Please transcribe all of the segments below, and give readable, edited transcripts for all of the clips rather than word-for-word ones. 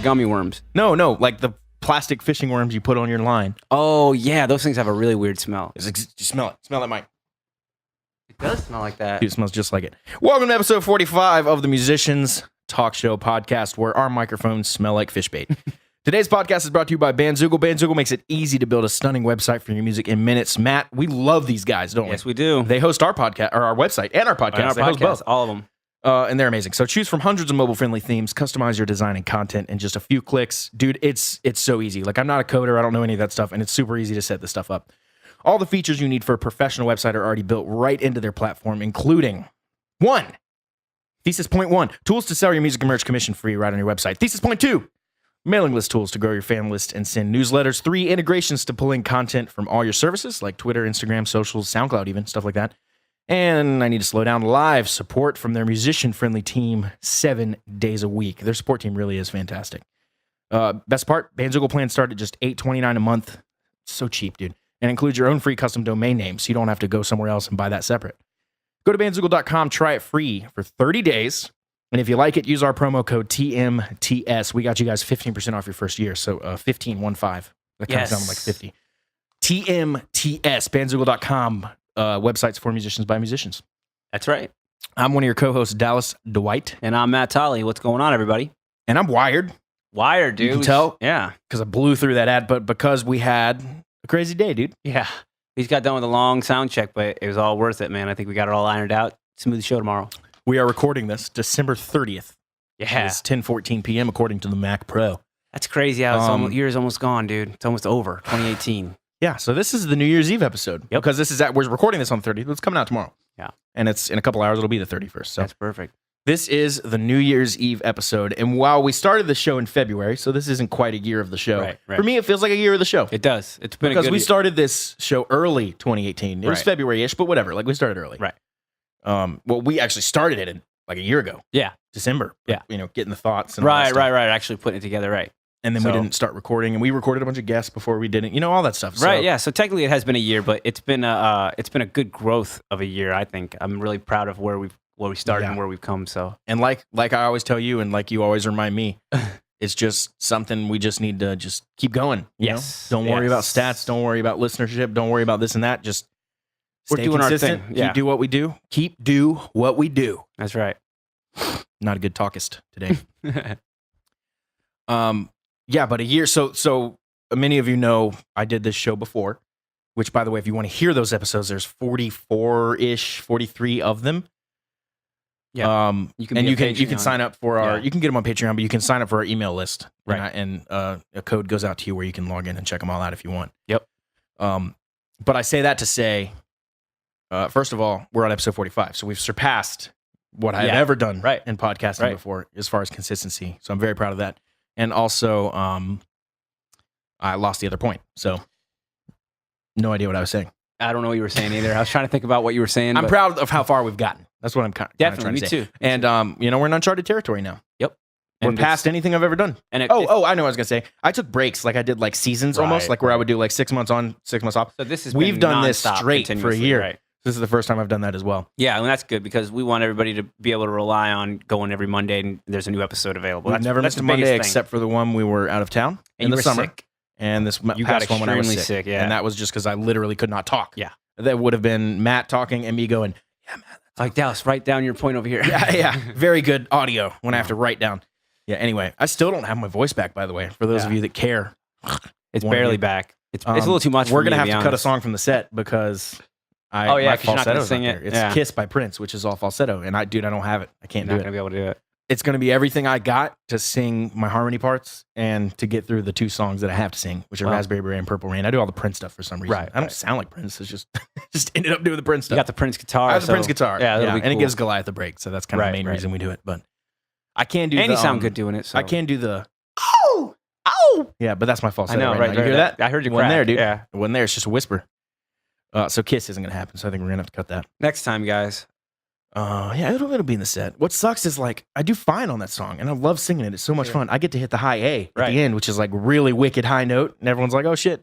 gummy worms? No, like the plastic fishing worms you put on your line. Oh, yeah. Those things have a really weird smell. Just smell it. Smell that mic. It does smell like that. Dude, it smells just like it. Welcome to episode 45 of the Musicians Talk Show podcast, where our microphones smell like fish bait. Today's podcast is brought to you by Bandzoogle. Bandzoogle makes it easy to build a stunning website for your music in minutes. Matt, we love these guys, don't we? Yes, we do. They host our podcast, or our website, and our podcast. And our They host podcast, both. all of them. And they're amazing. So choose from hundreds of mobile-friendly themes, customize your design and content in just a few clicks. Dude, it's so easy. Like, I'm not a coder. I don't know any of that stuff, and it's super easy to set this stuff up. All the features you need for a professional website are already built right into their platform, including 1. Thesis point 1, tools to sell your music and merch commission-free right on your website. Thesis point 2, mailing list tools to grow your fan list and send newsletters. 3, integrations to pull in content from all your services, like Twitter, Instagram, socials, SoundCloud even, stuff like that. And I need to slow down, live support from their musician-friendly team 7 days a week. Their support team really is fantastic. Best part, Bandzoogle plans start at just $8.29 a month. So cheap, dude. And includes your own free custom domain name, so you don't have to go somewhere else and buy that separate. Go to bandzoogle.com, try it free for 30 days. And if you like it, use our promo code TMTS. We got you guys 15% off your first year. So 15. That kind of sounded like 50. TMTS, bandzoogle.com. Websites for musicians by musicians. That's right. I'm one of your co-hosts, Dallas Dwight. And I'm Matt Tolley. What's going on, everybody? And I'm wired. Wired, dude. You can tell? Yeah. Because I blew through that ad, but because we had a crazy day, dude. Yeah. We just got done with a long sound check, but it was all worth it, man. I think we got it all ironed out. Smooth show tomorrow. We are recording this December 30th. Yeah. It's 10:14 p.m. according to the Mac Pro. That's crazy how it's year's almost gone, dude. It's almost over. 2018. Yeah, so this is the New Year's Eve episode. Yep. Because we're recording this on 30th. It's coming out tomorrow. Yeah. And it's in a couple hours, it'll be the 31st. So that's perfect. this is the New Year's Eve episode. And while we started the show in February, so this isn't quite a year of the show. Right. For me, it feels like a year of the show. It does. It's been because a good we started this show early 2018. It was Right. February-ish, but whatever. Like, we started early. Right. Well, we actually started it like a year ago. Yeah. December. Yeah. Getting the thoughts. And all that Right. stuff. Actually putting it together, right. And then we didn't start recording, and we recorded a bunch of guests before we didn't. All that stuff. So, Right, yeah. So technically it has been a year, but it's been a good growth of a year, I think. I'm really proud of where we started and where we've come. So, and like I always tell you, and like you always remind me, it's just something we just need to just keep going. You Yes. know? Don't worry about Yes. stats. Don't worry about listenership. Don't worry about this and that. Just We're stay doing our consistent. thing. Yeah. Keep do what we do. Keep do what we do. that's right. Not a good talkist today. Yeah, but a year. So many of you know I did this show before, which, by the way, if you want to hear those episodes, there's 44-ish, 43 of them. Yeah. You can sign up for our. Yeah. You can get them on Patreon, but you can sign up for our email list. Right. And a code goes out to you where you can log in and check them all out if you want. Yep. But I say that to say, first of all, we're on episode 45, so we've surpassed what I've ever done in podcasting before as far as consistency. So I'm very proud of that. And also, I lost the other point. So no idea what I was saying. I don't know what you were saying either. I was trying to think about what you were saying. I'm proud of how far we've gotten. That's what I'm kind of Definitely, trying me to say. too. And we're in uncharted territory now. Yep. We're And past anything I've ever done. And I know what I was gonna say. I took breaks, like I did like seasons almost, like where I would do like 6 months on, 6 months off. So this is We've done this nonstop, straight for a continuously, year. Right. This is the first time I've done that as well. Yeah, and that's good because we want everybody to be able to rely on going every Monday and there's a new episode available. We've never missed a Monday except for the one we were out of town in the summer. Sick. And this You past got one when I was extremely sick. sick, yeah. And that was just because I literally could not talk. Yeah. That would have been Matt talking and me going, yeah, Matt. Like, Dallas, write down your point over here. Yeah. Very good audio when I have to write down. Yeah, anyway, I still don't have my voice back, by the way, for those of you that care. It's barely back. It's a little too much We're for me, going to have be to cut a honest. song from the set because my 'cause you're not gonna falsetto's sing not it. there. It's Yeah. Kiss by Prince, which is all falsetto. And I don't have it. I can't You're do not it. going to be able to do it. It's going to be everything I got to sing my harmony parts and to get through the 2 songs that I have to sing, which are Wow. Raspberry Beret and Purple Rain. I do all the Prince stuff for some reason. Right, I don't sound like Prince. It's just just ended up doing the Prince You stuff. got the Prince guitar. I have the so- Prince guitar. Yeah, that'll be and it cool. gives Goliath a break. So that's kind of the main reason we do it. But I can't do And the, you sound good doing it. So. I can do the oh. Yeah, but that's my falsetto. I know, right? right? now. You hear that? I heard you It wasn't crack. there, dude. Yeah. It wasn't there. It's just a whisper. So Kiss isn't going to happen. So I think we're going to have to cut that. Next time, guys. Yeah, it'll be in the set. What sucks is like I do fine on that song, and I love singing it. It's so much fun. I get to hit the high A at the end, which is like really wicked high note, and everyone's like, "Oh shit."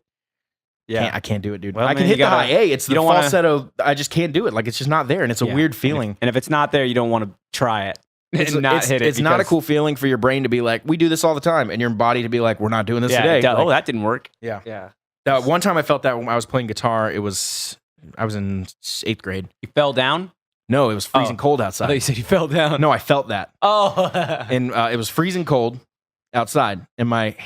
Yeah. I can't do it, dude. Well, I can man, hit you the gotta- high A. It's you the don't wanna- falsetto. I just can't do it. Like it's just not there, and it's a Yeah. weird feeling. And if it's not there, you don't want to try it. It's, and not it's, hit it. it's not a because- cool feeling for your brain to be like, we do this all the time, and your body to be like, we're not doing this Yeah, today. oh, Like, that didn't work. yeah. Yeah. One time I felt that when I was playing guitar. I was in 8th grade. You fell down? No, it was freezing cold I outside. thought you said you fell down. No, I felt that. Oh. And it was freezing cold outside, and my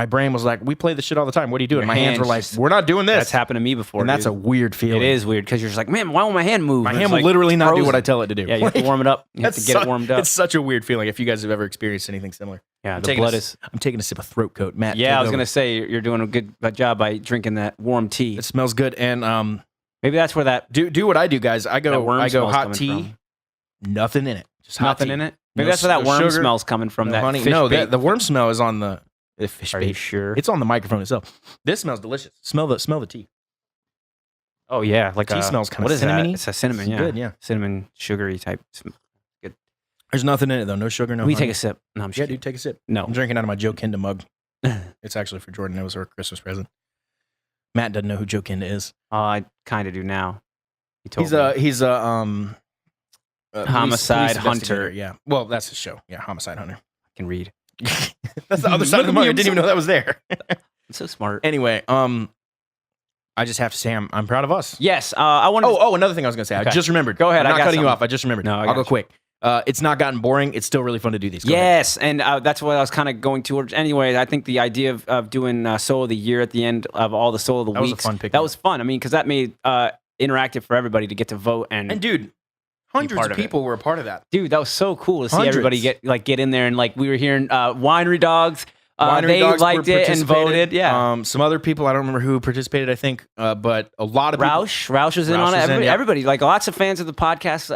brain was like, "We play this shit all the time. What are you doing?" Your My hands were hands like, just- "We're not doing this." That's happened to me before. and that's a dude. weird feeling. It is weird because you're just like, man, why won't my hand move? My And hand it's will like literally not do frozen. what I tell it to do. Yeah, you have to warm it up. You have to get it warmed up. It's such a weird feeling. If you guys have ever experienced anything similar, Yeah, I'm the taking blood a, is. I'm taking a sip of throat coat, Matt. Yeah, take I was over. gonna say you're doing a good job by drinking that warm tea. It smells good, and Maybe that's where that do what I do, guys. I that go worm hot smell's tea, coming nothing in it, just from. hot Nothing tea. in it. Maybe No that's where that no worm sugar, smell's coming from. no that honey. fish No, bait. the worm smell is on the fish Are you bait. sure? It's on the microphone itself. This smells delicious. Smell the tea. Oh yeah, like Tea smells kinda what is cinnamony. that? It's a cinnamon. It's Yeah, good, yeah. cinnamon sugary type. There's nothing in it though. No sugar, no. We honey. take a sip. No, I'm just Yeah, kidding. dude, take a sip. No. I'm drinking out of my Joe Kinda mug. It's actually for Jordan. It was her Christmas present. Matt doesn't know who Joe Kinda is. I kind of do now. He told He's me. a Homicide hunter. investigator, Yeah. Well, that's his show. Yeah, homicide hunter. I can read. That's the other side of the mug. I didn't even know that was there. I'm so smart. Anyway, I just have to say I'm proud of us. Yes, I wanted. Oh, another thing I was gonna say. I Okay. just remembered. Go ahead, I'm I not got cutting you something. off. I just remembered. No, I I'll got go you. quick. It's not gotten boring. It's still really fun to do these. Go ahead. Yes, and that's what I was kind of going towards. Anyway, I think the idea of doing Solo of the Year at the end of all the Solo of the That was a Weeks, fun pick. that was fun. I mean, because that made interactive for everybody to get to vote. And dude, hundreds part of of it. people were a part of that. dude, that was so cool to see Hundreds. everybody get in there and like we were hearing Winery Dogs. Winery They Dogs liked were it and participated. voted. Yeah. Some other people, I don't remember who participated, I think, but a lot of people. Roush was in Roush on it. was in, yeah. Everybody, like lots of fans of the podcast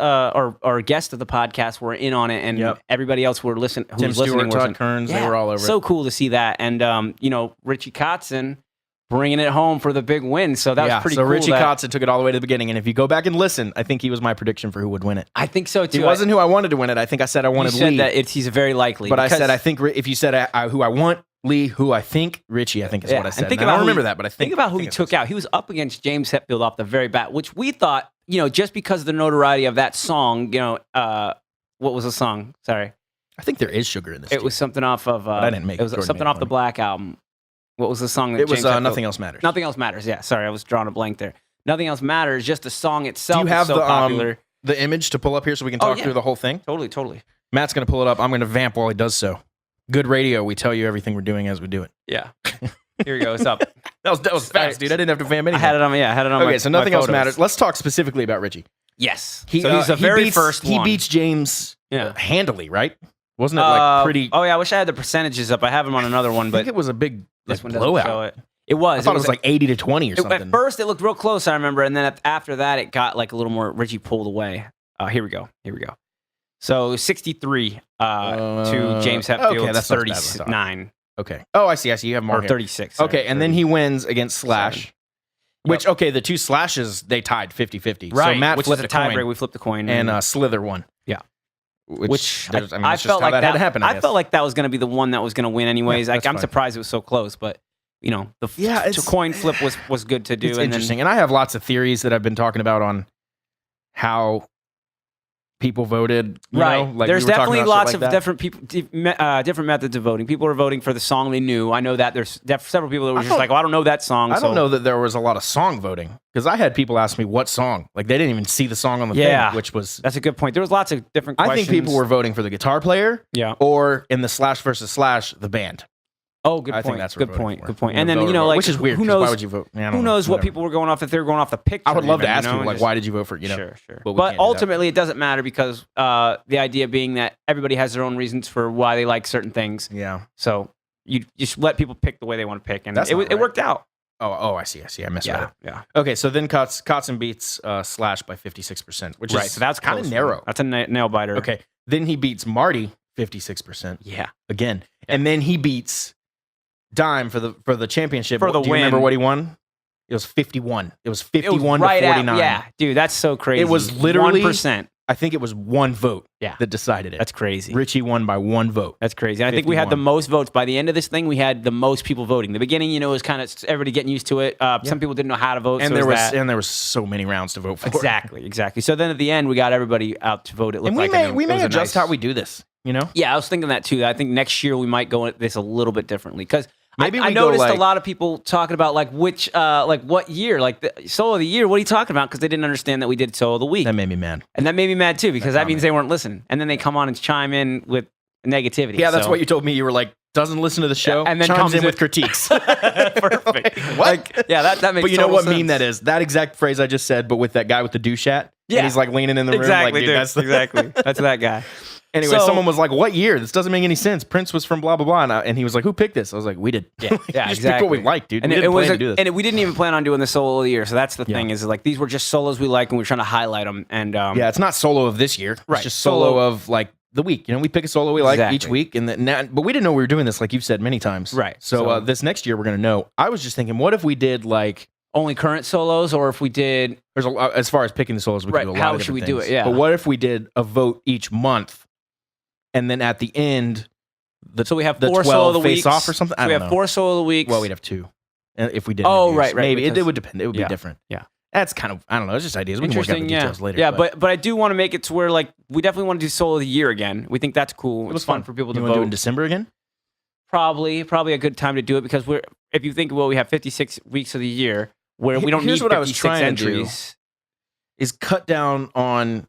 or guests of the podcast were in on it, and Yep. everybody else were listening. Who Tim was listening Stewart, was Todd in- Kearns, they Yeah, were all over So it. cool to see that, and Richie Kotzen bringing it home for the big win. So that was pretty cool. Richie that- Kotzen took it all the way to the beginning, and if you go back and listen, I think he was my prediction for who would win it. I think so too. He wasn't who I wanted to win it. I think I said I You wanted said Lee, that he's very likely, but I because- said I think if you said who I want, Lee, who I think, Richie, I think is what I said. And think And about I don't who remember he- that, but I think about who he it's took what I out. He was up against James Hetfield off the very bat, which we thought, just because of the notoriety of that song, what was the song? Sorry. said. I think there is sugar in this. It was something off of. I didn't make it. Was Jordan something made off it the for me. Black album. What was the song that It was James Hetfield- Nothing Else Matters. Nothing Else Matters. Yeah, sorry, I was drawing a blank there. Nothing Else Matters. Just the song itself. Do you have is so the popular. the image to pull up here so we can Oh, talk yeah. through the whole thing? Totally. Matt's gonna pull it up. I'm gonna vamp while he does so. Good radio. We tell you everything we're doing as we do it. Yeah. Here we go. It's up. That was fast, dude. I didn't have to vamp I anything. had it on. Yeah, I had it on. Okay, my, so nothing my else photos. matters. Let's talk specifically about Richie. Yes. So he's the He very beats- first He one. beats James Yeah. handily, right? Wasn't it like pretty? Oh yeah, I wish I had the percentages up. I have them on another one, I but think it was a big this like, one doesn't show blowout. it. It was. I thought it was like 80 to 20 or something. At first, it looked real close. I remember, and then after that, it got like a little more. Richie pulled away. Here we go. So 63 to James Hetfield's okay, that's not as bad as I thought. 39 Okay. Oh, I see. You have more or here. 36. sorry, Okay, and then 30. he wins against Slash. Which, okay, the two Slashes, they tied 50-50. right, So Matt which flipped is a a coin, tiebreak. We flipped the coin, and Slither won. Yeah. Which, I that's felt just like how that had to happen, I I guess. felt like that was going to be the one that was going to win, anyways. Yeah, Like, that's I'm fine. surprised it was so close, but the Yeah, it's- coin flip was good to do. It's and interesting. And I have lots of theories that I've been talking about on how people voted. You Right. know? Like there's we were talking definitely about lots shit of like that. different people, different methods of voting. People are voting for the song they knew. I know that there's several people that were I just don't- like, "Oh, I don't know that song." I so- don't know that there was a lot of song voting because I had people ask me what song. Like they didn't even see the song on the Yeah. thing, which was. That's a good point. There was lots of different I questions. think people were voting for the guitar player Yeah. or in the Slash versus Slash, the band. Oh, good I point. think that's what good we're voting point. for. Good point. The And then voter vote, like which is weird. Who 'cause knows? Why would you vote? I don't Who know, knows what whatever. people were going off if they were going off the picture? I would love to even, ask you know, people like, just- why did you vote for? You know, Sure. but we But can't do that. ultimately, it doesn't matter because the idea being that everybody has their own reasons for why they like certain things. Yeah. So you just let people pick the way they want to pick, and That's it not it worked out. Oh, I see. I messed that up. Yeah. Okay, so then Kotzen beats Slash by 56%, which Right. is So that's kind of close. narrow. That's a nail biter. Okay, then he beats Marty 56% Yeah. again, and then he beats Dime for the championship. For the Do you remember win. what he won? It was 51. It was It was 51 right to at- 49. yeah, dude, that's so crazy. It was literally 1%. I think it was one vote that decided it. That's crazy. Richie won by one vote. That's crazy. And I think we had the most votes. By the end of this thing, we had the most people voting. The beginning, it was kind of everybody getting used to it. Some people didn't know how to vote. And so there was so many rounds to vote for. Exactly. So then at the end, we got everybody out to vote. It looked we may adjust how we do this, Yeah, I was thinking that too. I think next year we might go at this a little bit differently because I go noticed a lot of people talking about which what year, the solo of the year. What are you talking about? Because they didn't understand that we did solo of the week. That made me mad. And that made me mad too because that means they weren't listening. And then they come on and chime in with negativity. Yeah, that's what you told me. You were like, doesn't listen to the show, and then comes in with critiques. Perfect. What? That makes. But you know what meme that is? That exact phrase I just said, but with that guy with the douche hat. Yeah, and he's leaning in the room. Exactly, that's that guy. Anyway, someone was like, "What year? This doesn't make any sense. Prince was from blah blah blah," and he was like, "Who picked this?" I was like, "We did." Yeah, just picked what we liked, dude. And we didn't plan to do this. And we didn't even plan on doing the solo of the year. So that's the thing is these were just solos we like, and we're trying to highlight them. And it's not solo of this year. It's just solo of the week. We pick a solo we like each week, and but we didn't know we were doing this, like you've said many times. Right. So this next year we're gonna know. I was just thinking, what if we did only current solos, or if we did there's as far as picking the solos, we could do a lot how of should we different do things. it? Yeah. But what if we did a vote each month? And then at the end, so we have the 4 solo of the weeks face off or something. So we have 4 solo of the weeks. Well, we'd have 2 if we did. Right. Maybe it would depend. It would be different. Yeah, that's kind of I don't know. It's just ideas. We can work out the details later. Yeah, but I do want to make it to where we definitely want to do solo of the year again. We think that's cool. It was fun for people to vote. Do it in December again? Probably a good time to do it because if you think we have 56 weeks of the year where we don't need 56 what I was trying entries. To do is cut down on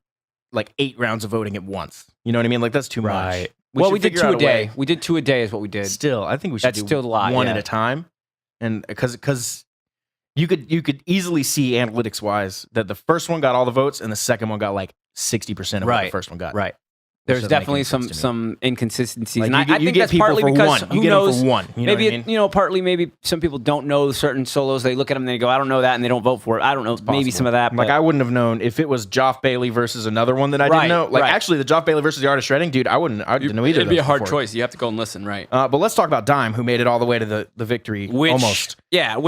8 rounds of voting at once. You know what I mean? That's too much. We did 2 a day. We did 2 a day is what we did. Still, I think we should do still a lot, one at a time. And because you could easily see analytics wise that the first one got all the votes and the second one got 60% of what the first one got. Right. There's definitely some inconsistencies, and I think get that's people partly for because one. who get knows? Them for one. You know maybe what I mean? Partly maybe some people don't know certain solos. They look at them and they go, "I don't know that," and they don't vote for it. I don't know. Maybe some of that. But I wouldn't have known if it was Joff Bailey versus another one that I didn't know. Actually, the Joff Bailey versus the Art of Shredding, dude. I didn't know either. It'd be a hard choice. You have to go and listen, right? But let's talk about Dime, who made it all the way to the victory, almost. Yeah,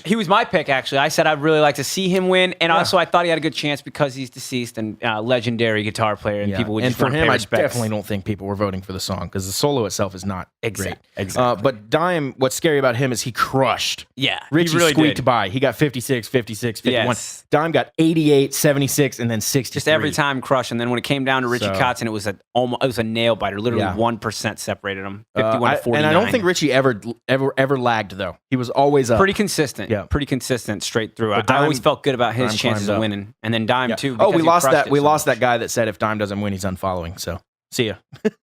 he was my pick. Actually, I said I'd really like to see him win, and also I thought he had a good chance because he's deceased and legendary guitar player, and people would. And just for him, I respects. definitely don't think people were voting for the song because the solo itself is not great. Exactly. But Dime, what's scary about him is he crushed. Yeah, Richie he really squeaked did. by. He got 56, 56, 51. Yes. Dime got 88, 76, and then 63. Just every time crush, and then when it came down to Richie Kotzen, it was a nail biter. Literally 1% separated him. 51 to 49. And I don't think Richie ever lagged though. He was always up. Pretty consistent. Yeah, pretty consistent straight through. I always felt good about his chances of winning, and then Dime too. Oh, we lost that. We lost that guy that said if Dime doesn't win, he's unfollowing. So. See ya.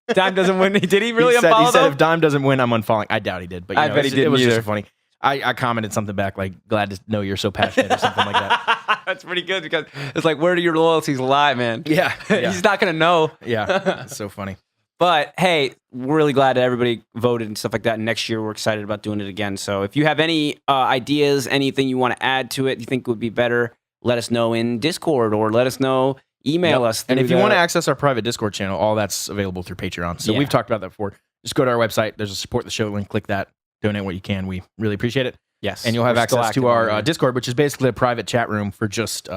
Dime doesn't win. Did he really unfollow? He said if Dime doesn't win, I'm unfollowing. I doubt he did, but I bet he didn't. It was either. just funny. I commented something back glad to know you're so passionate or something like that. That's pretty good because it's where do your loyalties lie, man? Yeah. He's not gonna know. Yeah, it's so funny. But hey, we're really glad that everybody voted and stuff like that. And next year, we're excited about doing it again. So if you have any ideas, anything you want to add to it, you think would be better, let us know in Discord or let us know. Email us. And if you want to access our private Discord channel, all that's available through Patreon. So we've talked about that before. Just go to our website. There's a support the show link. Click that. Donate what you can. We really appreciate it. Yes. And you'll have access to our Discord, which is basically a private chat room for just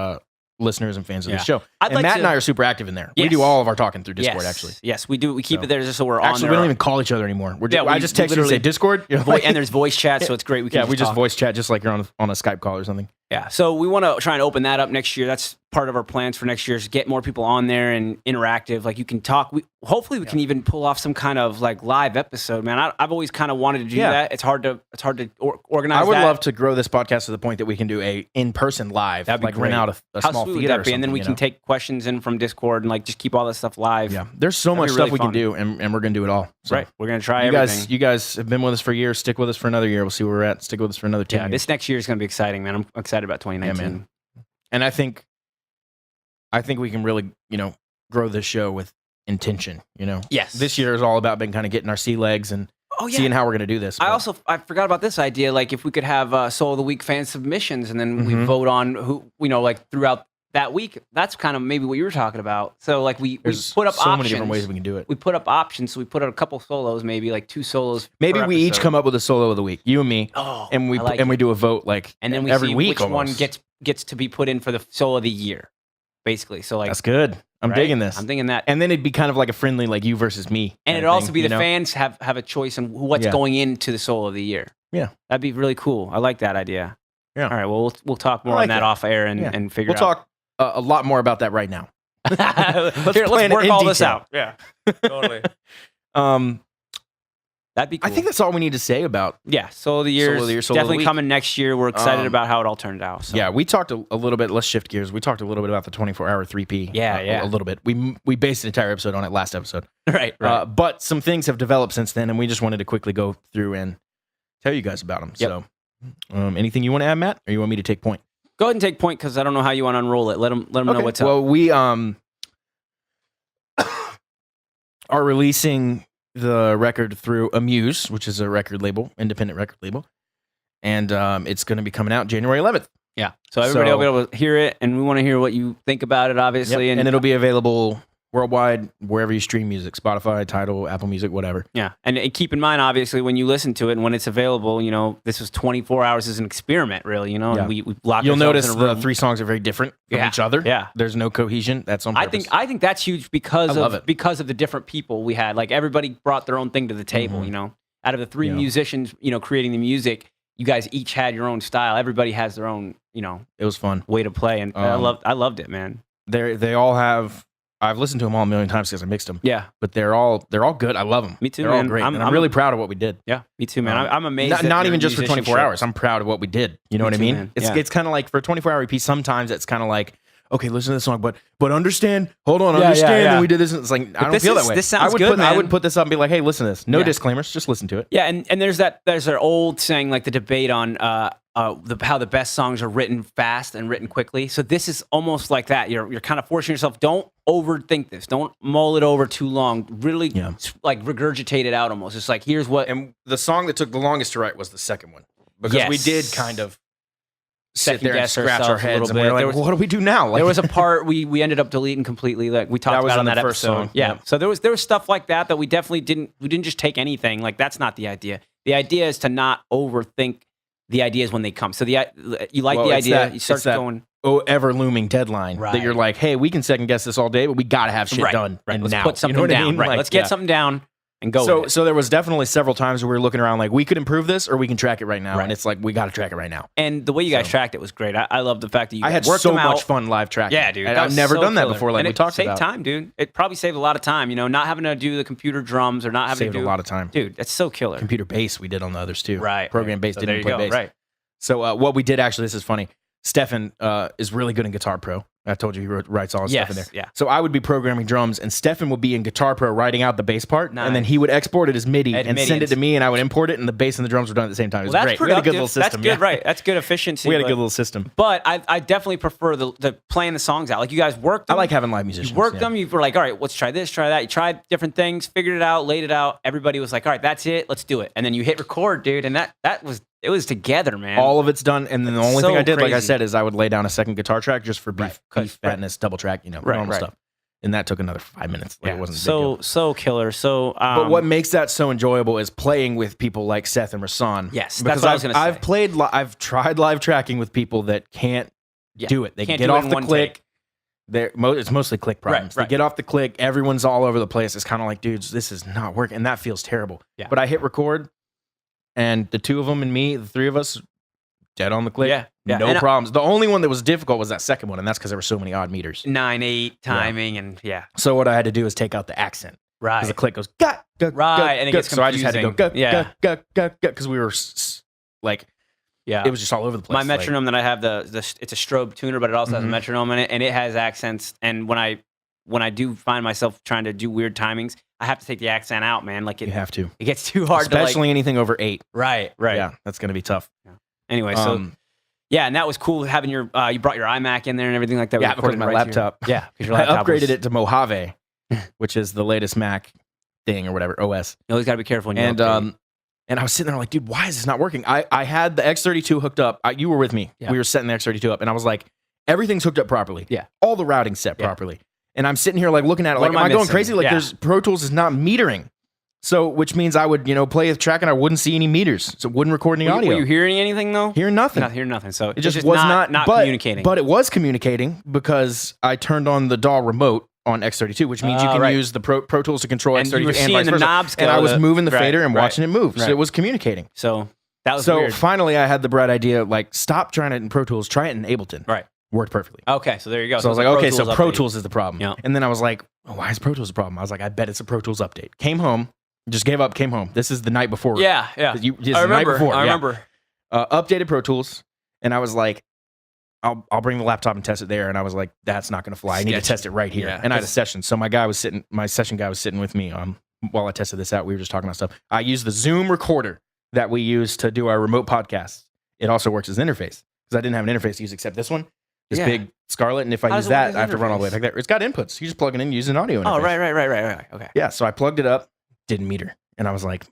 listeners and fans of the show. Matt and I are super active in there. Yes. We do all of our talking through Discord, actually. Yes, we do. We keep it there just so we're on there. Actually, we don't even call each other anymore. I just text you and say Discord. And there's voice chat, so it's great. We just voice chat just like you're on a Skype call or something. Yeah, so we want to try and open that up next year. That's part of our plans for next year is get more people on there and interactive. You can talk. Hopefully we can even pull off some kind of live episode, man. I've always kind of wanted to do that. It's hard to organize. I would love to grow this podcast to the point that we can do a in-person live. That'd be great. Rent out a How small sweet theater would that be? And then we can take questions in from Discord and just keep all that stuff live. Yeah, there's so much stuff we can do, and we're gonna do it all. So right, we're gonna try everything. You guys have been with us for years. Stick with us for another year. We'll see where we're at. Stick with us for another 10 years. This next year is gonna be exciting, man. I'm excited about 2019. Yeah, man. And I think we can really, grow this show with intention, Yes. This year is all about kind of getting our sea legs and seeing how we're going to do this. I forgot about this idea. If we could have Soul of the Week fan submissions and then we vote on who, throughout that week. That's kind of maybe what you were talking about. So we put up so options. Many different ways we can do it. We put up options. So we put out a couple solos, maybe 2 solos. Maybe we each come up with a solo of the week, you and me. Oh, and we do a vote and then we every see week which one gets to be put in for the solo of the year. Basically, so that's good. I'm right? digging this. I'm thinking that. And then it'd be kind of like a friendly, like you versus me. And kind it'd of also thing, be you the know? fans have a choice on what's Yeah. going into the Soul of the Year. Yeah. That'd be really cool. I like that idea. Yeah. All right. Well, we'll talk more like on that that. off air and, Yeah. and figure We'll out. talk a lot more about that right now. Here, plan let's it work in all this detail. out. Yeah. Totally. That'd be cool. I think that's all we need to say about. yeah. Soul of the Year Soul of the Year, is Soul of the definitely Week. coming next year. We're excited Um, about how it all turned out. So. Yeah, we talked a little bit. Let's shift gears. We talked a little bit about the 24-hour 3P. Yeah, yeah. A little bit. We based an entire episode on it last episode. Right. Right. But some things have developed since then, and we just wanted to quickly go through and tell you guys about them. Yep. So, anything you want to add, Matt, or you want me to take point? Go ahead and take point because I don't know how you want to unroll it. Let them know what's up. Well, we are releasing the record through Amuse, which is a record label, independent record label, and it's going to be coming out January 11th. Yeah. So everybody will be able to hear it, and we want to hear what you think about it, obviously. And it'll be available worldwide, wherever you stream music, Spotify, Tidal, Apple Music, whatever. yeah. And keep in mind, obviously, when you listen to it and when it's available, this was 24 hours as an experiment, really, Yeah. and we locked You'll ourselves notice in a the room. 3 songs are very different from Yeah. each other. Yeah. There's no cohesion. That's on purpose. I think that's huge because I love it. because of the different people we had. Like everybody brought their own thing to the table, Mhm. Out of the 3 Yeah. musicians, creating the music, you guys each had your own style. Everybody has their own, it was fun. way to play, and I loved it, man. They all have. I've listened to them all a million times because I mixed them, Yeah, but they're all good. I love them. Me too, They're all man. great. I'm- And I'm I'm really proud of what we did. yeah, me too, man. Um, I'm amazed. Not, that not your even just for 24 musicianship- hours. I'm proud of what we did. You know Me what I too, mean? man. It's Yeah. it's kind of like for a 24-hour EP. Sometimes it's kind of like, okay, listen to this song, but understand. Hold on, Yeah, understand. yeah. And we did this. And it's like I don't this feel is- that way. this sounds I would good, put, I man. would put this up and be like, hey, listen to this. No Yeah. disclaimers. Just listen to it. Yeah, and there's that old saying, like the debate on how the best songs are written fast and written quickly. So this is almost like that. You're kind of forcing yourself. Don't overthink this. Don't mull it over too long. Really, Yeah. like regurgitate it out almost. It's like here's what And the song that took the longest to write was the second one because we Yes. did kind of sit Second there and guess scratch our ourselves a heads, little and we bit. were like, There was- what do we do now? Like, there was a part we ended up deleting completely. Like we talked That was about on on the that first episode. song. Yeah. Yep. So there was stuff like that we definitely didn't just take anything. Like that's not the idea. The idea is to not overthink the ideas when they come. So you like Well, the it's idea, that- you start it's that going ever looming deadline Right. that you're like, hey, we can second guess this all day, but we got to have shit done. Right. And Let's now. put something you know what down. I mean? Right. Like, Let's get yeah. something down and go. So, with it. so there was definitely several times where we were looking around like we could improve this or we can track it right now, Right. and it's like we got to track it right now. And the way you guys So- tracked it was great. I love the fact that you I had worked so them out. much fun live tracking. Yeah, dude. And that I've was never so done that killer. before, like and we it talked saved about. time, dude. It probably saved a lot of time. Not having to do the computer drums or not having Saved to do a lot of time. Dude, that's so killer. Computer bass we did on the others too. Right. Program bass So didn't there you play go. bass. Right. So what we did actually, this is funny. Stefan is really good in Guitar Pro. I told you he writes all his stuff in there. Yes. Yeah. So I would be programming drums, and Stefan would be in Guitar Pro writing out the bass part, Nice. and then he would export it as MIDI As and MIDI send it to and- me, and I would import it, and the bass and the drums were done at the same time. It was Well, that's great. We had a good productive. little system. That's good, yeah. right? That's good efficiency. We had a but- good little system. But I definitely prefer the playing the songs out. Like you guys worked I them. like having live musicians. You worked yeah. them. You were like, all right, let's try this, try that. You tried different things, figured it out, laid it out. Everybody was like, all right, that's it. Let's do it. And then you hit record, dude. And it was together, man. All of it's done, and then the only So thing I did, like I crazy. said, is I would lay down a second guitar track just for beef, Right. beef Right. fatness, double track, Right, normal right. stuff. And that took another 5 minutes. Like, yeah. it wasn't a big deal. So killer. So, But what makes that so enjoyable is playing with people like Seth and Rasan. Yes, that's because what I was gonna say. I've tried live tracking with people that can't Yeah, do it. They can't get do it off in the one click. take. It's mostly click problems. Right. They get off the click. Everyone's all over the place. It's kind of like, dudes, this is not working, and that feels terrible. Yeah. But I hit record, and the two of them and me, the three of us, dead on the click. Yeah, yeah. No And problems. The only one that was difficult was that second one, and that's because there were so many odd meters. 9/8 timing and yeah. So what I had to do is take out the accent. Right. Because the click goes, gah, gah, Right, gah, and it gah. gets So I just had to go, confusing. gah, Yeah. gah, gah, gah, because we were like, Yeah. it was just all over the place. My like- metronome that I have it's a strobe tuner, but it also has a Mhm. metronome in it, and it has accents. And when I do find myself trying to do weird timings, I have to take the accent out, man. Like you it have to. gets too hard Especially to anything over 8. like. Right. Yeah, that's going to be tough. Anyway, so yeah, and that was cool having your you brought your iMac in there and everything like that. We Yeah, because recorded my it right to your- laptop. Yeah, because your I laptop upgraded was, it to Mojave, which is the latest Mac thing or whatever, OS. You always got to be careful when you And upgrade. and I was sitting there like, dude, why is this not working? I had the X32 hooked up. You were with me. Yeah. We were setting the X32 up, and I was like, everything's hooked up properly. Yeah. All the routing's set Yeah. properly. And I'm sitting here like looking at it, What like, am am I I going missing? crazy? Like, Yeah. there's Pro Tools is not metering. So, which means I would, play a track and I wouldn't see any meters. So it wouldn't record any audio. Were you hearing anything though? Hearing nothing. Not hearing nothing. So It just was not not but, communicating. But it was communicating because I turned on the DAW remote on X32, which means you can right. use the Pro Tools to control And X32 you were and seeing vice the versa. knobs And go I was to- moving the right, fader and right, watching it move. So right. it was communicating. So that was So weird. finally, I had the bright idea, like, stop trying it in Pro Tools, try it in Ableton. Right. Worked perfectly. Okay, so there you go. So I was it's like, a okay, so Pro update. Tools is the problem. Yeah. And then I was like, oh, why is Pro Tools the problem? I was like, I bet it's a Pro Tools update. Came home, just gave up, came home. This is the night before. Yeah. This is the I remember. night before. I yeah. remember. Updated Pro Tools, and I was like, I'll bring the laptop and test it there. And I was like, that's not going to fly. I need to Sketchy. test it right here. Yeah, And I had a session. So my session guy was sitting with me while I tested this out. We were just talking about stuff. I used the Zoom recorder that we use to do our remote podcasts. It also works as an interface because I didn't have an interface to use except this one, this Yeah. big Scarlett. And if I How use does it work that, as I have to run all the way interface? back there. It's got inputs. You just plug it in, use an audio interface. Oh, right. Okay. Yeah. So I plugged it up, didn't meet her. And I was like,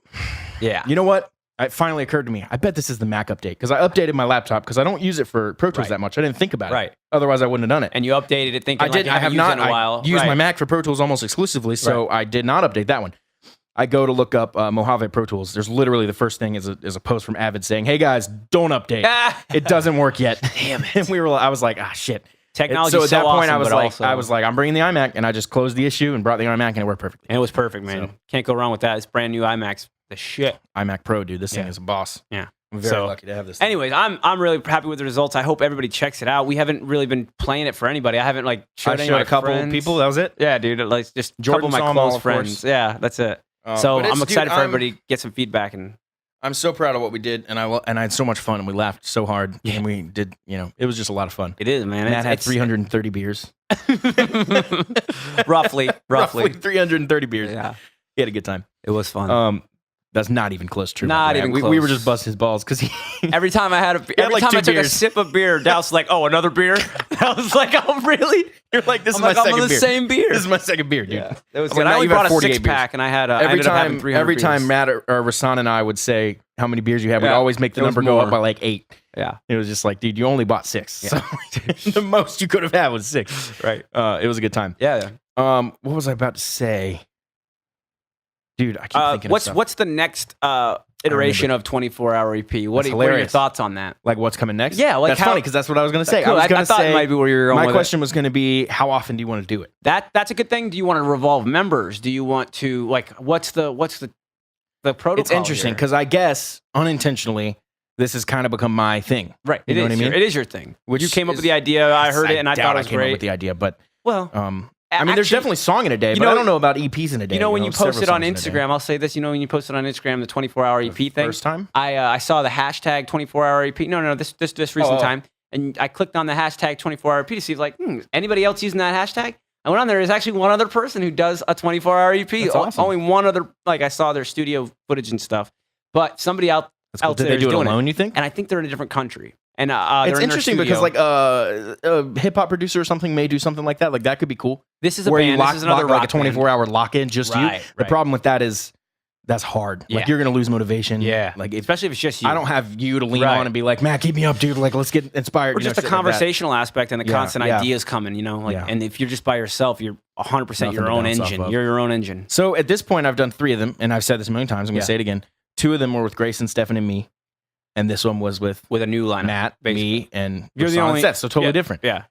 Yeah. you know what? It finally occurred to me. I bet this is the Mac update because I updated my laptop because I don't use it for Pro Tools Right. that much. I didn't think about Right. it. Otherwise, I wouldn't have done it. And you updated it thinking I like didn't. you I have haven't not. used it in a while. I use Right. my Mac for Pro Tools almost exclusively, so I did not update that one. I go to look up Mojave Pro Tools. There's literally the first thing is a post from Avid saying, "Hey guys, don't update. It doesn't work yet." Damn it. And I was like, "Ah, shit." Technology. So at that point, awesome, I was but like, also- I'm bringing the iMac, and I just closed the issue and brought the iMac, and it worked perfectly. and it was perfect, man. So- Can't go wrong with that. It's brand new iMacs. The shit. iMac Pro, dude, this thing Yeah. is a boss. Yeah. I'm very So- lucky to have this thing. Anyways, I'm really happy with the results. I hope everybody checks it out. We haven't really been playing it for anybody. I haven't like showed I any showed of a my couple friends. people. That was it. Yeah, dude. Like just a Jordan couple of saw my 'em all, close of course. friends. Yeah, that's it. So But I'm excited for I'm- everybody to get some feedback and I'm so proud of what we did, and I had so much fun, and we laughed so hard, and we did. It was just a lot of fun. it is, man. Matt had 330 beers. roughly. 330 beers. Yeah, He had a good time. it was fun. That's not even close to true. Not by the way. even We were close. just busting his balls because he. Every time I had every like time 2 I took a beers. sip of beer, Dallas was like, "Oh, another beer." I was like, "Oh, really?" You're like, this I'm is like, my I'm second on the beer. same beer. This is my second beer, dude. Yeah, it was I'm good. like, I now only you've had brought a 48 six pack, and I had I Every ended up having time, 300 every time beers. Matt or Rasan and I would say how many beers you had, we'd Yeah. always make the It was number go up more. by like 8. Yeah, It was just like, dude, you only bought 6. So the most you could have had was 6. right. It was a good time. Yeah. What was I about to say? Dude, I keep thinking of stuff. What's the next iteration of 24-hour EP? What are your hilarious. thoughts on that? Like what's coming next? Yeah, like that's how- funny because that's what I was going to say. Cool. I was going I to thought say it might be where you were going my with question was going to be, how often do you want to do it? it. That's a good thing. Do you want to revolve members? Do you want to like what's the protocol? It's interesting here? because I guess unintentionally this has kind of become my thing. right, you know what I mean? It is your thing. Which you came up is- with the idea. I heard it and I doubt thought it was came up with great. the idea, but Well, I mean, there's actually- definitely song in a day, you but I know- don't know about EPs in a day. you know when you several post it on songs in a day. Instagram, I'll say this. You know when you posted on Instagram the 24-hour EP thing. First time? I saw the hashtag 24-hour EP. No, this recent Oh. time, and I clicked on the hashtag 24-hour EP to see if like anybody else using that hashtag. I went on there. There's actually one other person who does a 24-hour EP. That's awesome. Only one other. Like I saw their studio footage and stuff, but somebody else Did there they is do it doing alone, you think? and I think they're in a different country. And It's interesting because like a hip hop producer or something may do something like that. Like that could be cool. this is a Where band. you lock this is another like a rock band. 24-hour lock-in just you. Right, The right. problem with that is that's hard. Yeah. Like you're going to lose motivation. Yeah, Like if especially if it's just you. I don't have you to lean Right. on and be like, Matt, keep me up, dude. Like let's get inspired. or you know, just the shit like that. conversational aspect and the Yeah, constant yeah. ideas coming. You know, like Yeah. and if you're just by yourself, you're 100% your Nothing to own bounce off engine. of. You're your own engine. So at this point, I've done 3 of them, and I've said this a million times. I'm going to Yeah. say it again. 2 of them were with Grayson, Stefan, and me. And this one was with With a new lineup, Matt, basically. me, and You're the Rasan only- Seth, so totally yeah, different. Yeah,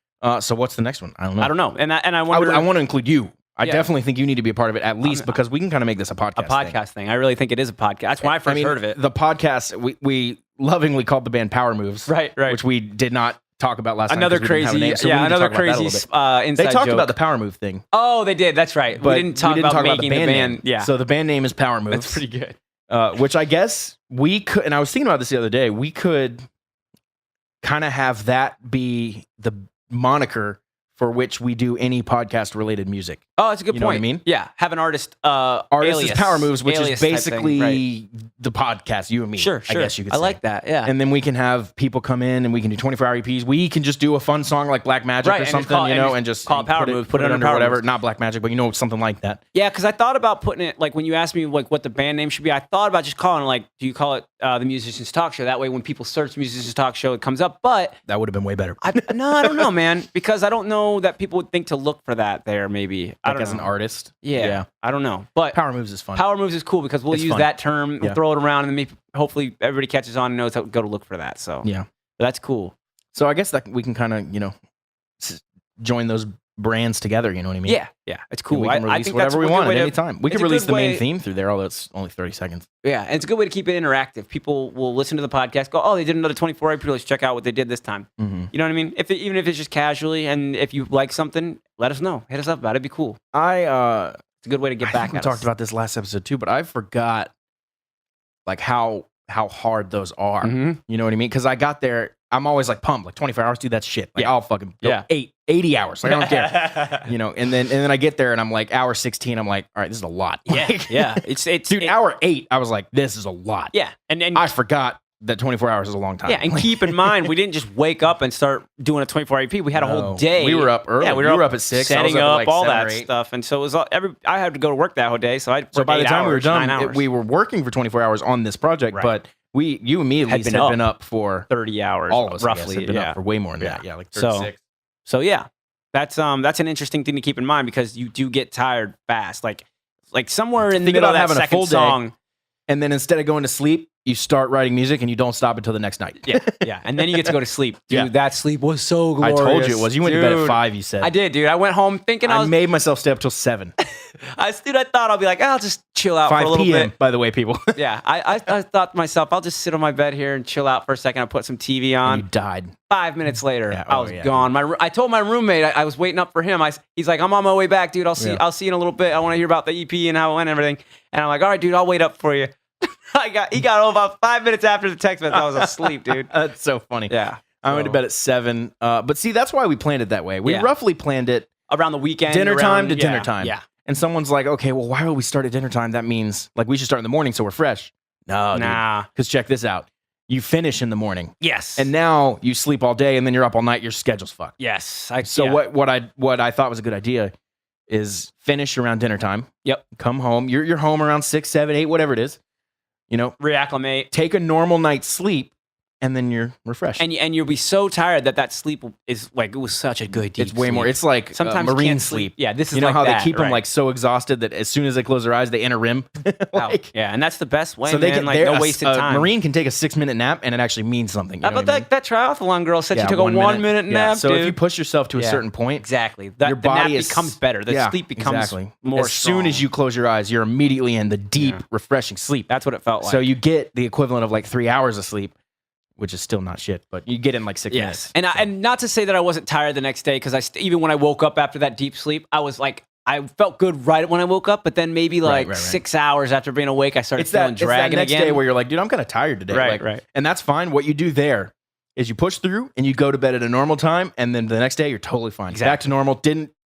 So what's the next one? I don't know. I don't know, and I I wonder. want to include you. I Yeah. definitely think you need to be a part of it at least because we can kind of make this a podcast. a podcast thing. I really think it is a podcast. That's when I first heard of it. The podcast we lovingly called the band Power Moves, Right. which we did not talk about last Another time. 'cause we didn't have a crazy, name, so we need to another talk about that a crazy little bit. inside They talked joke. about the Power Move thing, Oh, they did. That's right. but we didn't talk about making the band. name. Yeah, So the band name is Power Moves. that's pretty good. Which I guess we could, and I was thinking about this the other day, we could kind of have that be the moniker for which we do any podcast related music. Oh, that's a good You point. know what I mean? Yeah, have an artist. Artist alias, is Power Moves, which is alias type thing, basically right. the podcast, you and me. Sure. I guess you could I say. like that. Yeah. And then we can have people come in and we can do 24-hour EPs. We can just do a fun song like Black Magic Right, or and just something, call- you and know, just and just call it Power Moves, put it under under Power whatever. Moves. Not Black Magic, but you know, something like that. Yeah, because I thought about putting it like when you asked me like what the band name should be. I thought about just calling it like, do you call it the Musicians Talk Show? That way, when people search Musicians Talk Show, it comes up. But That would have been way better. I don't know, man, because I don't know that people would think to look for that there. Maybe I Like don't as know. an artist. Yeah, I don't know, but Power Moves is fun. Power Moves is cool because we'll It's use fun. that term, we'll Yeah. throw it around, and then maybe, hopefully everybody catches on and knows how to go to look for that. So Yeah. that's cool. So I guess that we can kind of, join those brands together. You know what I mean? Yeah, it's And cool. we can I release think whatever we that's a want good at way any to- time. We it's can a release good the main way- theme through there, although it's only 30 seconds. Yeah, and it's a good way to keep it interactive. People will listen to the podcast, go, "Oh, they did another 24-hour pre. Let's check out what they did this time." Mm-hmm. You know what I mean? Even if it's just casually, and if you like something, let us know. Hit us up about it. It'd be cool. It's a good way to get I back think we at talked us. about this last episode too, but I forgot like how hard those are. Mhm. You know what I mean? Because I got there, I'm always like pumped, like 24 hours, dude, that's shit. Like Yeah. I'll fucking go Yeah. 80 hours. Like, I don't care. You know, and then I get there and I'm like hour 16, I'm like, all right, this is a lot. Like, Yeah. It's dude, hour 8, I was like, this is a lot. yeah, and I forgot that 24 hours is a long time. yeah, and keep in mind, we didn't just wake up and start doing a 24-hour EP. We had a whole No. day. We were up early. Yeah, You were up at 6. I was setting up at up like all 7 that or 8. stuff, and so it was I had to go to work that whole day. So So by the time we were 9 done, hours, we were working for 24 hours on this project, Right. but you and me at Had least been had up. been up for 30 hours, all of us, I guess, roughly. had been Yeah. up for way more than Yeah. that. Yeah, like So- 36. So yeah, that's an interesting thing to keep in mind because you do get tired fast. Like somewhere in the Think middle of about that having a second full day. song. And then instead of going to sleep, you start writing music and you don't stop until the next night. Yeah, and then you get to go to sleep. Dude, Yeah. that sleep was so I glorious. told you it was. You went to bed at Dude, 5, you said. I did, dude. I went home thinking I made myself stay up till 7. I thought I'll be like, I'll just chill out for 5 a little p.m., bit. by the way, people. Yeah, I thought to myself, I'll just sit on my bed here and chill out for a second. I'll put some TV on. And you died. 5 minutes later, Yeah, I oh, was yeah. gone. I told my roommate I was waiting up for him. He's like, I'm on my way back, dude. I'll see you in a little bit. I want to hear about the EP and how it went and everything. And I'm like, all right, dude, I'll wait up for you. He got home about 5 minutes after the text message. I was asleep, dude. That's so funny. Yeah, I went to bed at 7. But see, that's why we planned it that way. We Yeah. roughly planned it around the weekend, dinner time to yeah, dinner time. Yeah, And someone's like, okay, well, why would we start at dinner time? That means like we should start in the morning so we're fresh. No, nah. because check this out. You finish in the morning. Yes, And now you sleep all day and then you're up all night. Your schedule's fucked. yes. So yeah. what I thought was a good idea is finish around dinner time. Yep. Come home. You're home around 6, 7, 8, whatever it is. You know, Reacclimate. take a normal night's sleep and then you're refreshed. And you'll be so tired that sleep is like, it was such a good deep it's way more. sleep. It's like Sometimes you marine can't sleep. Yeah, this is You know like how that, they keep them right. like so exhausted that as soon as they close their eyes, they enter REM. Like, Yeah, and that's the best way, so they man. get Like, there, no wasted a time. Marine can take a 6-minute nap and it actually means something. You How know about what I mean? that triathlon girl said Yeah, she took a 1 minute Yeah, nap, so dude. if you push yourself to a Yeah. certain point, Exactly. your The nap body is, becomes better. The yeah, sleep becomes exactly. more As soon as strong. you close your eyes, you're immediately in the deep, Yeah. refreshing sleep. That's what it felt like. So you get the equivalent of like 3 hours of sleep, which is still not shit, but you get in like 6 minutes. And and not to say that I wasn't tired the next day because even when I woke up after that deep sleep, I was like, I felt good right when I woke up, but then maybe like right. 6 hours after being awake, I started It's feeling that, it's that dragging next again. day where you're like, dude, I'm kind of tired today. Right, Like, right. And that's fine. What you do there is you push through and you go to bed at a normal time, and then the next day you're totally fine. Back Exactly. to normal.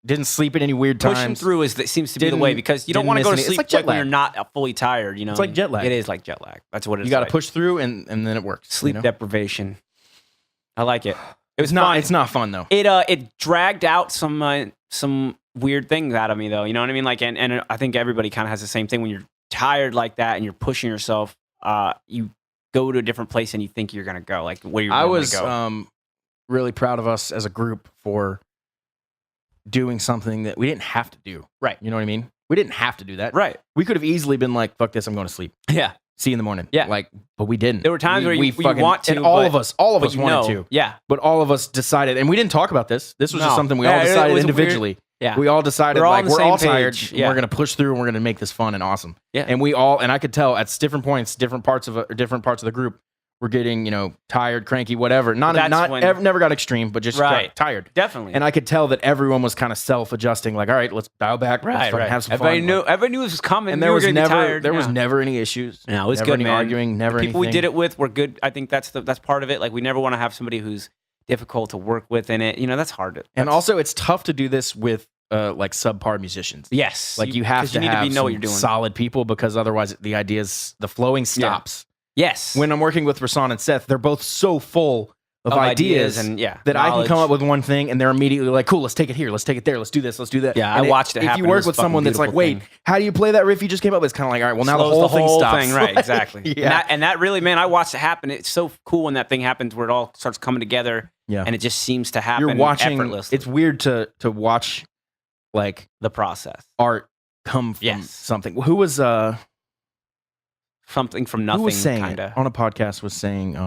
Didn't sleep at any weird times. Pushing through seems to be the Didn't- way because you don't didn't want to go to miss any- it's sleep like jet when lag. you're not fully tired. You know, It's like jet lag. It is like jet lag. That's what it is. You got to like. push through, and then it works. Sleep you know? deprivation. I like it. It was It's not. fun. It's not fun though. It dragged out some weird things out of me though. You know what I mean? Like, and I think everybody kind of has the same thing when you're tired like that and you're pushing yourself. You go to a different place and you think you're gonna go like where you're. I normally was go. really proud of us as a group for doing something that we didn't have to do. Right. You know what I mean? We didn't have to do that. Right. We could have easily been like, "Fuck this, I'm going to sleep. Yeah. See you in the morning." Yeah. Like, but we didn't. There were times where you want to, and all but- of us wanted to. Yeah. But all of us decided, and we didn't talk about this. This was just No. something we Yeah, all it decided was a weird- individually. Yeah. We all decided We're all like on the we're same all tired. page. And Yeah. we're gonna push through and we're gonna make this fun and awesome. Yeah. And I could tell at different points, different parts of the group, we're getting tired, cranky, whatever. Never got extreme, but just Right. got tired. Definitely. And I could tell that everyone was kind of self-adjusting. Like, all right, let's dial back. Let's right. fucking Right. have some Everybody fun. knew. Like, Everybody knew this was coming. and You there were was gonna be never tired. there was Yeah. never any issues. No, it was never good, any man. arguing. Never People we anything. did it with were good. I think that's part of it. Like we never want to have somebody who's difficult to work with in it. That's hard. And also, it's tough to do this with like subpar musicians. Yes, Like you have 'cause to need have to know what you're doing. solid people because otherwise the flowing stops. Yes, When I'm working with Rasan and Seth, they're both so full of ideas and that I can come knowledge. up with one thing and they're immediately like, cool, let's take it here, let's take it there, let's do this, let's do that. Yeah, And I watched it If happen. you It work was with a fucking someone that's like, beautiful wait, thing. how do you play that riff you just came up with? It's kind of like, all right, well now Slows the whole thing stops. right? Like, Exactly. Yeah. And that really, man, I watched it happen. It's so cool when that thing happens where it all starts coming together. Yeah. and it just seems to happen. You're watching. effortlessly. It's weird to watch like the process. art come from Yes. something. Who was Something from who nothing, was saying kind it of. on a podcast was saying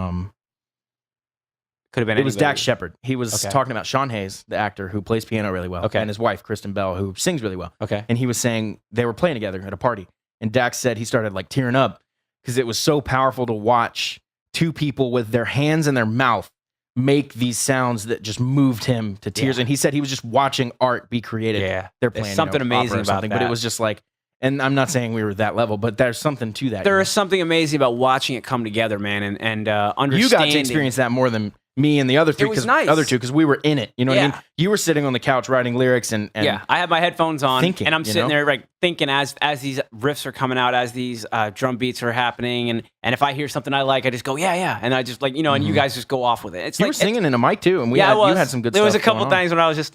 Could have been. It was anybody. Dax Shepard. He was Okay. talking about Sean Hayes, the actor who plays piano really well, Okay. and his wife Kristen Bell, who sings really well. Okay. And he was saying they were playing together at a party, and Dax said he started like tearing up because it was so powerful to watch two people with their hands in their mouth make these sounds that just moved him to tears. Yeah. And he said he was just watching art be created. Yeah. They're There's playing something opera or amazing about something, but it that. was just like, and I'm not saying we were that level, but there's something to that. There you know? is something amazing about watching it come together, man, and You understanding. got to experience that more than me and the other three. was 'cause- nice. Other two, because we were in it. You know what I Yeah. mean? You were sitting on the couch writing lyrics and Yeah, I have my headphones on, thinking, and I'm you sitting know? there like thinking as these riffs are coming out, as these drum beats are happening, and if I hear something I like, I just go yeah, and I just like and you guys just go off with it. It's you like were singing in a mic too, and you had some good. There was a stuff couple going on. things when I was just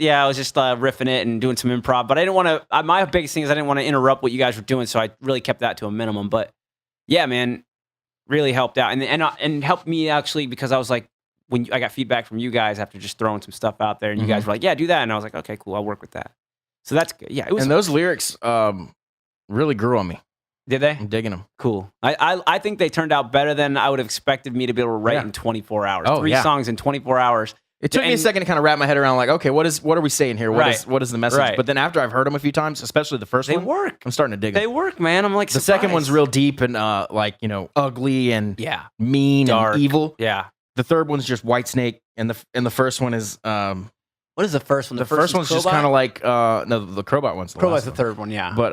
riffing it and doing some improv, but I didn't want to. My biggest thing is I didn't want to interrupt what you guys were doing, so I really kept that to a minimum. But yeah, man, really helped out, and helped me actually because I was like. I got feedback from you guys after just throwing some stuff out there, and you guys were like, "Yeah, do that," and I was like, "Okay, cool, I'll work with that." So that's good. Yeah, it was. And those lyrics really grew on me. Did they? I'm digging them. Cool. I think they turned out better than I would have expected me to be able to write Yeah. in 24 hours. Oh, 3 yeah. songs in 24 hours. It took me a And- second to kind of wrap my head around, like, okay, what are we saying here? What Right. is the message? Right. But then after I've heard them a few times, especially the first They one, work. I'm starting to dig them. They work, man. I'm like The second one's surprised. real deep and ugly and Yeah. mean Dark. and evil. Yeah. The third one's just Whitesnake, and the first one is What is the first one? the first one's just kind of like no, the Crowbot one's the Crowbot's last the one. third one. Yeah. But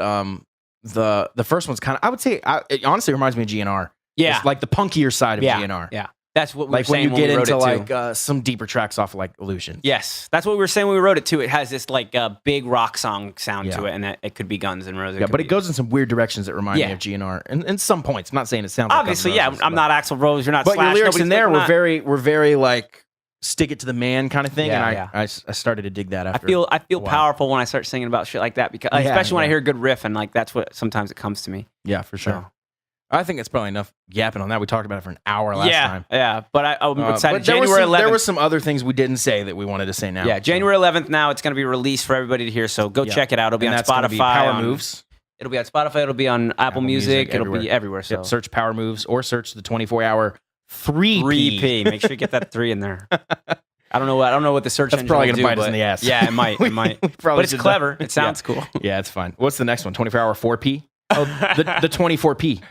the first one's kind of, I would say, it honestly reminds me of GNR. yeah. It's like the punkier side of yeah. GNR. Yeah. That's what we Like were when saying you get we wrote into it too. like some deeper tracks off of like Illusion. Yes, that's what we were saying when we wrote it too. It has this like big rock song sound Yeah. to it, and it could be Guns N' Roses. Yeah, but could it goes in some weird directions that remind Yeah. me of GNR, and in some points. I'm not saying it sounds like obviously, Guns N' yeah. Roses, I'm but- not Axl Rose. You're not. But your Slash, lyrics nobody's in there like, were very like stick it to the man kind of thing, Yeah, and yeah. I started to dig that I after. feel a while. powerful when I start singing about shit like that because Yeah, especially when I yeah. hear a good riff and like that's what sometimes it comes to me. Yeah, for sure. So. I think it's probably enough yapping on that. We talked about it for an hour last time. Yeah, but I'm excited. But there were January some, 11th. there were some other things we didn't say that we wanted to say now. yeah, so. January 11th. Now it's going to be released for everybody to hear. So go Yeah. check it out. It'll be And on that's gonna Spotify. be Power on- Moves. It'll be on Spotify. It'll be on Apple Music. It'll be everywhere. So Yep, search Power Moves or search the 24-hour 3P. 3P. Make sure you get that 3 in there. I don't know what the search That's engine probably will gonna do, bite us in but- the ass. Yeah, it might. We- It might. we probably But it's should- clever. It Yeah. sounds cool. Yeah, it's fine. What's the next one? 24-hour 4P? Oh, the 24P.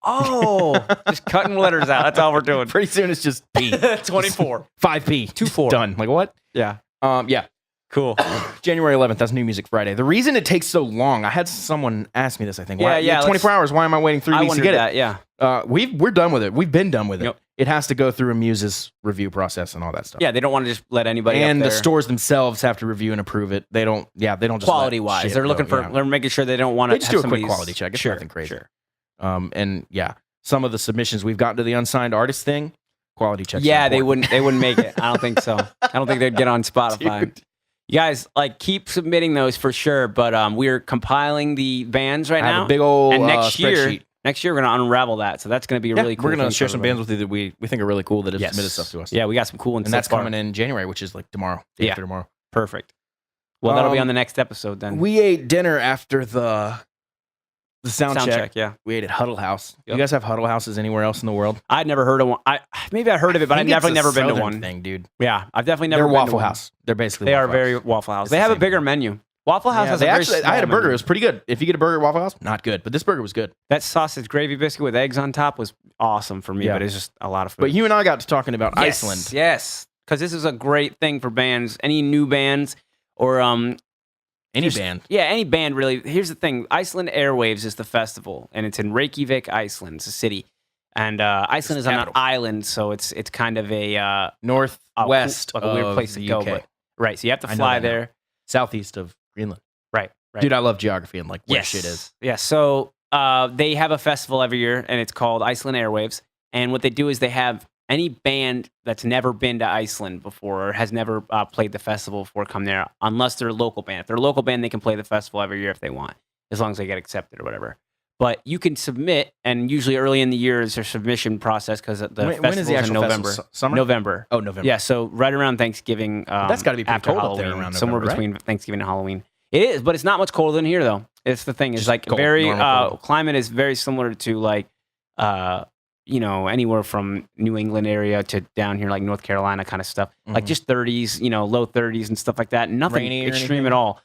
Oh, just cutting letters out. That's all we're doing. Pretty soon it's just P. 24. 5P. 2-4. Done. Like what? Yeah. Yeah. Cool. January 11th. That's New Music Friday. The reason it takes so long, I had someone ask me this. I think. Yeah, yeah, 24 hours. Why am I waiting 3 I weeks to wondered get that. Yeah. it? We're done with it. We've been done with it. Yep. It has to go through a Muse's review process and all that stuff. Yeah. They don't want to just let anybody. And up the there. stores themselves have to review and approve it. They don't. Yeah, they don't just let quality wise, shit they're go, looking for. yeah. They're making sure they don't want to. They just do a quick quality check. It's nothing crazy. Sure. And yeah, some of the submissions we've gotten to the unsigned artist thing, quality checks. Yeah, are they important. wouldn't make it. I don't think so. I don't think they'd get on Spotify. Dude. You guys like keep submitting those for sure. But we're compiling the bands right I have now. a big old and next spreadsheet. year we're gonna unravel that. So that's gonna be a really cool. We're gonna thing share for some everybody. bands with you that we think are really cool that have Yes. submitted stuff to us. Yeah, we got some cool ones. and so that's far. coming in January, which is like tomorrow. Day Yeah. after tomorrow. Perfect. Well, that'll be Um, on the next episode then. We ate dinner after the sound check. Yeah. We ate at Huddle House. Yep. You guys have Huddle Houses anywhere else in the world? I'd never heard of one. Maybe I heard of it, but I I've think it's definitely a never been to Southern one. thing, dude. Yeah, I've definitely never. They're been to Waffle one. House. They're basically. They are Waffle House. very Waffle House. It's They the have a same bigger thing. menu. Waffle House Yeah, has they a very actually. I small had a burger. menu. It was pretty good. If you get a burger at Waffle House, not good, but this burger was good. That sausage gravy biscuit with eggs on top was awesome for me, Yeah. but it's just a lot of food. But you and I got to talking about Yes, Iceland. yes, because this is a great thing for bands, any new bands or Any Just- band. yeah, any band really. Here's the thing: Iceland Airwaves is the festival, and it's in Reykjavik, Iceland. It's a city, and Iceland is on an capital. island, so it's kind of a Northwest, like a weird of place to the go. UK. But right, so you have to I know fly that now. there. Southeast of Greenland. Right, right. Dude, I love geography and like where yes, shit is. Yeah, so they have a festival every year, and it's called Iceland Airwaves. And what they do is they have any band that's never been to Iceland before or has never played the festival before come there, unless they're a local band. If they're a local band, they can play the festival every year if they want, as long as they get accepted or whatever. But you can submit, and usually early in the year is their submission process because the When festival's is the actual in November. festival? Summer? November. Oh, November. Yeah, so right around Thanksgiving. That's gotta be pretty after cold out there Halloween, around somewhere November, right? between Thanksgiving and Halloween. It is, but it's not much colder than here though. It's the thing. It's Just like cold, very normal cold. climate is very similar to like anywhere from New England area to down here, like North Carolina kind of stuff. Like just 30s, low 30s and stuff like that. Nothing Rainy or extreme anything? at all.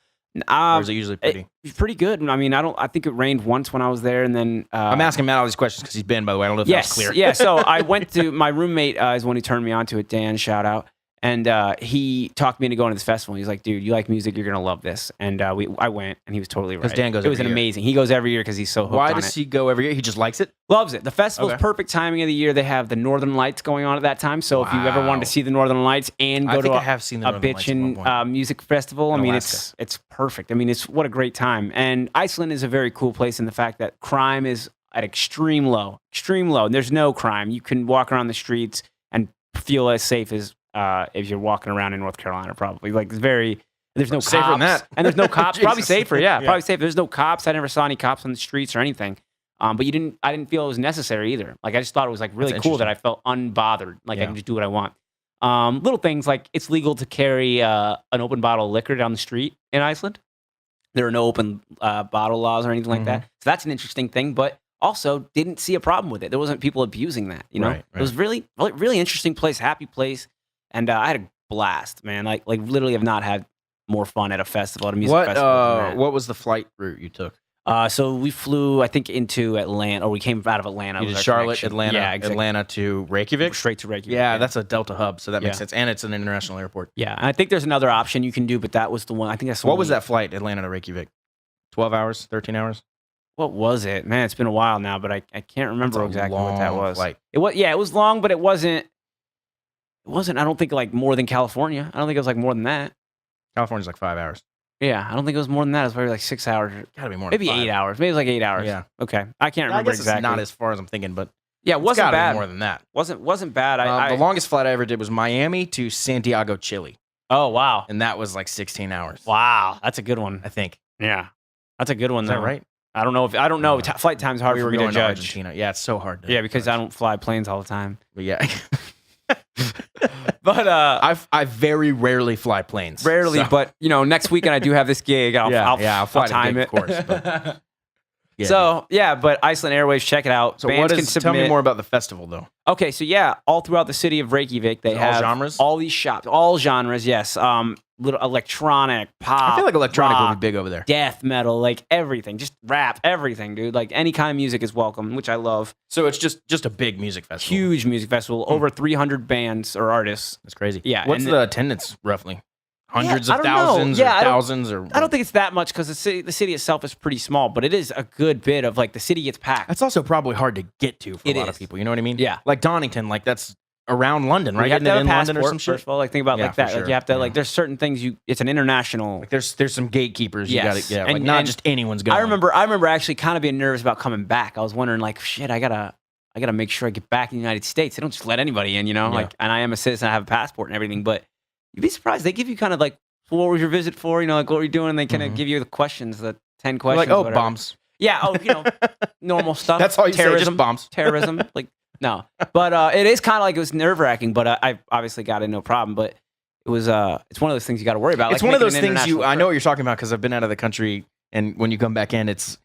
Or is it usually pretty? It's pretty good. I mean, I think it rained once when I was there, and then I'm asking Matt all these questions because he's been, by the way. I don't know if that was clear. Yeah, so I went to my roommate is one who turned me on to it, Dan, shout out. And he talked me into going to this festival. He's like, dude, you like music, you're gonna love this. And I went, and he was totally right. Because Dan goes It was every year. amazing. He goes every year because he's so hooked Why on does it. he go every year? He just likes it? Loves it. The festival's Okay. perfect timing of the year. They have the Northern Lights going on at that time. So if you ever wanted Wow. to see the Northern Lights and I go think to I have seen the a Northern Lights at one point. bitchin' music festival, I In mean, Alaska. it's perfect. I mean, it's what a great time. And Iceland is a very cool place in the fact that crime is at extreme low. And there's no crime. You can walk around the streets and feel as safe as if you're walking around in North Carolina, probably. Like, there's no Safer cops. than that. And there's no cops. Probably Jesus. safer, yeah. Yeah. Probably safer. There's no cops. I never saw any cops on the streets or anything. But I didn't feel it was necessary either. Like, I just thought it was like really That's cool that interesting. I felt unbothered. Like, I Yeah. can just do what I want. Little things like it's legal to carry an open bottle of liquor down the street in Iceland. There are no open bottle laws or anything like that. So that's an interesting thing, but also didn't see a problem with it. There wasn't people abusing that, Right, It was really, really interesting place, happy place. And I had a blast, man. Like literally have not had more fun at a festival, at a music festival than that. What was the flight route you took? So we flew, I think, into Atlanta, or we came out of Atlanta. You was did our Charlotte, connection. Atlanta, Yeah, exactly. Atlanta to Reykjavik? Straight to Reykjavik. Yeah, that's a Delta hub, so that makes Yeah. sense. And it's an international airport. Yeah, and I think there's another option you can do, but that was the one. I think that's the What one was we- that flight, Atlanta to Reykjavik? 12 hours, 13 hours? What was it? Man, it's been a while now, but I can't remember That's a exactly what that long was. flight. It was long, but it wasn't, I don't think, like more than California. I don't think it was like more than that. California's like 5 hours. Yeah, I don't think it was more than that. It was probably like 6 hours. Gotta be more Maybe than 5. 8 hours. Maybe it was like 8 hours. Yeah. Okay. I can't I remember guess exactly. it's not as far as I'm thinking, but yeah, it it's wasn't gotta bad. be more than that. Wasn't bad. The longest flight I ever did was Miami to Santiago, Chile. Oh, wow. And that was like 16 hours. Wow. That's a good one. I think. Yeah. That's a good one, Is though. that right? I don't know. Flight time's hard we for were me to going to judge. Argentina. Yeah, it's so hard. To Yeah, because I don't fly planes all the time. But yeah. But I very rarely fly planes. rarely, so- but next weekend I do have this gig. I'll fly to the time gig, it. of course. But yeah. So yeah, but Iceland Airways, check it out. So Bands what can is? submit. Tell me more about the festival, though. Okay, so yeah, all throughout the city of Reykjavik, they All have genres? all these shops, all genres. Yes, little electronic, pop. I feel like electronic rock, would be big over there. death metal, like everything, just rap, everything, dude. Like any kind of music is welcome, which I love. So it's just a big music festival. Huge music festival, over 300 bands or artists. That's crazy. Yeah, What's and the attendance roughly? Hundreds I of don't know. thousands Yeah, or I don't- thousands or I don't think it's that much because the city itself is pretty small, but it is a good bit of like the city gets packed. That's also probably hard to get to for It a lot is. of people. You know what I mean? Yeah. Like Donington, like that's around London, right? You have Isn't to it have in a London passport, or some shit? first of all. Like think about Yeah, like for that. sure. Like you have to Yeah. like. There's certain things it's an international. Like there's some gatekeepers. Yes. You got to yeah, like And- not and just anyone's going. I remember actually kind of being nervous about coming back. I was wondering like, shit, I gotta make sure I get back in the United States. They don't just let anybody in, Yeah. Like, and I am a citizen, I have a passport and everything. But you'd be surprised. They give you kind of like, well, what was your visit for? Like, what were you doing? And they kind of give you the questions, the 10 questions. like, oh, whatever. bombs. Yeah. Oh, normal stuff. That's all you say, terrorism, just bombs. terrorism. Like, no, but it is kind of like it was nerve wracking. But I obviously got in no problem. But it was it's one of those things you got to worry about. It's like one of making those an things international I know trip. what you're talking about because I've been out of the country, and when you come back in, it's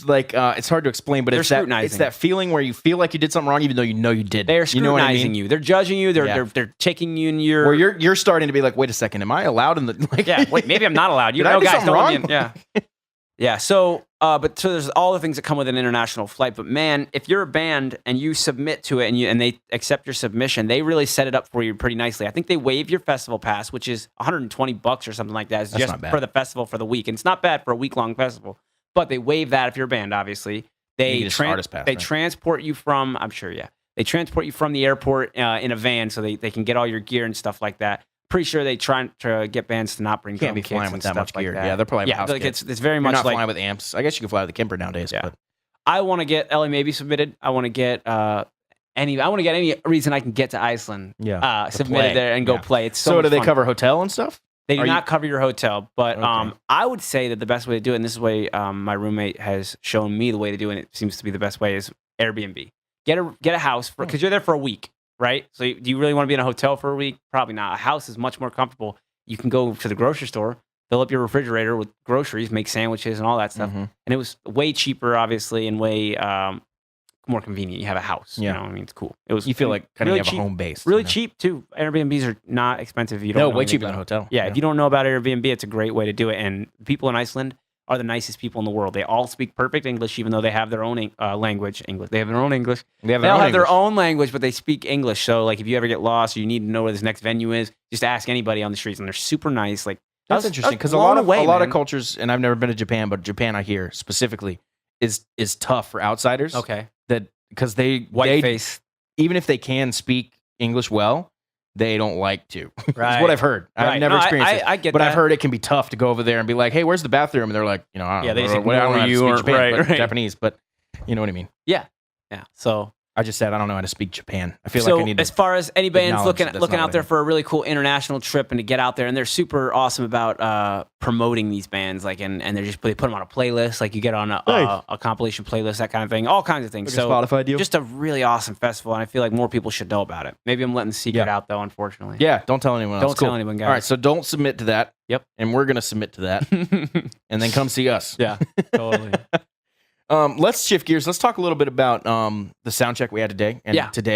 like it's hard to explain, but They're it's that scrutinizing. feeling where you feel like you did something wrong, even though you know you did. They're You know what I scrutinizing mean? you. They're judging you. Yeah. They're taking you in your. Where you're starting to be like, wait a second, am I allowed in the like? Yeah, wait, maybe I'm not allowed. You Did I know, do guys, something don't let me wrong? in. Yeah. Yeah. So there's all the things that come with an international flight. But man, if you're a band and you submit to it and they accept your submission, they really set it up for you pretty nicely. I think they waive your festival pass, which is $120 or something like that. It's That's just not bad. for the festival for the week. And it's not bad for a week-long festival. But they waive that if you're a band, obviously. They You get an artist pass, they right? transport you from, I'm sure, yeah. They transport you from the airport in a van so they can get all your gear and stuff like that. Pretty sure they try to get bands to not bring You can't drum be kits flying and with that stuff much like gear. that. Yeah, they're probably Yeah, house like kits. it's very You're much not like flying with amps. I guess you can fly with the Kemper nowadays. Yeah. But I want to get LA Maybe submitted. I want to get any reason I can get to Iceland yeah, submitted play. there and go Yeah. play. It's so So much do they fun. cover hotel and stuff? They do Are you- not cover your hotel, but Okay. I would say that the best way to do it, and this is the way my roommate has shown me the way to do it, and it seems to be the best way, is Airbnb. Get a house because you're there for a week, right? So do you really want to be in a hotel for a week? Probably not. A house is much more comfortable. You can go to the grocery store, fill up your refrigerator with groceries, make sandwiches and all that stuff, Mhm. and it was way cheaper, obviously, and way more convenient. You have a house. Yeah. You know, I mean, it's cool. It was. You feel like kind of really have cheap. a home base. Really you know? cheap too. Airbnbs are not expensive. If you don't No, know way anything cheaper than a about it. hotel. Yeah, if you don't know about Airbnb, it's a great way to do it. And people in Iceland are the nicest people in the world. They all speak perfect English, even though they have their own language. English. They have their own English. They They all have their own language, but they speak English. So, like, if you ever get lost or you need to know where this next venue is, just ask anybody on the streets, and they're super nice. Like, That's interesting because a lot of cultures, and I've never been to Japan, but Japan, I hear specifically, is tough for outsiders. Okay. That because they face. even if they can speak English well, they don't like to. That's Right. what I've heard. I've Right. never No, experienced it. I get But that. I've heard it can be tough to go over there and be like, "Hey, where's the bathroom?" And they're like, "You know, I don't Yeah, know, they just I don't know ignore how to you speak or- Japan, right, right. Japanese, but you know what I mean." Yeah. So I just said I don't know how to speak Japan. I feel like I need to. as far as any bands acknowledge looking that that's looking not out what I there mean. for a really cool international trip and to get out there, and they're super awesome about promoting these bands, like and they put them on a playlist, like you get on Nice. a compilation playlist, that kind of thing, all kinds of things. Like a Spotify deal? Just a really awesome festival, and I feel like more people should know about it. Maybe I'm letting the secret out though, unfortunately. Yeah, don't tell anyone else. Don't tell Cool. anyone, guys. All right, so don't submit to that. Yep. And we're gonna submit to that, and then come see us. Yeah, totally. Let's shift gears. Let's talk a little bit about the sound check we had today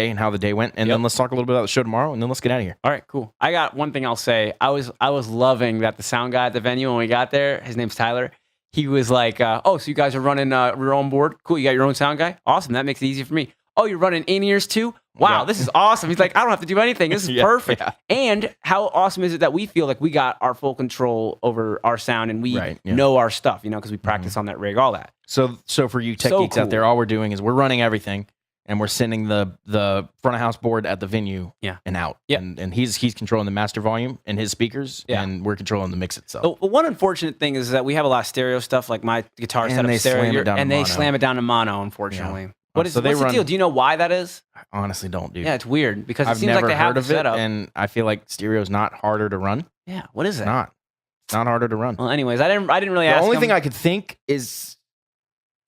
and how the day went, and then let's talk a little bit about the show tomorrow, and then let's get out of here. All right, cool. I got one thing I'll say. I was loving that the sound guy at the venue when we got there. His name's Tyler. He was like, "Oh, so you guys are running your own board? Cool. You got your own sound guy? Awesome. That makes it easy for me. Oh, you're running in-ears too? Wow, Yeah. this is awesome." He's like, "I don't have to do anything. This is Yeah, perfect." yeah. And how awesome is it that we feel like we got our full control over our sound and we Right, yeah. know our stuff, you know, because we practice on that rig, all that. So for you tech So geeks out there, cool. all we're doing is we're running everything, and we're sending the front of house board at the venue, and out. Yep. And he's controlling the master volume and his speakers, Yeah. and we're controlling the mix itself. The one unfortunate thing is that we have a lot of stereo stuff, like my guitar And setup they stereo, slam it down to and they mono. slam it down to mono, unfortunately. What's So they the run- deal? Do you know why that is? I honestly don't, dude. Yeah, it's weird because it I've seems never like they have heard the of it, setup. and I feel like stereo's not harder to run. Yeah, what is It's it? not. It's not harder to run. Well, anyways, I didn't really The ask. only him. thing I could think is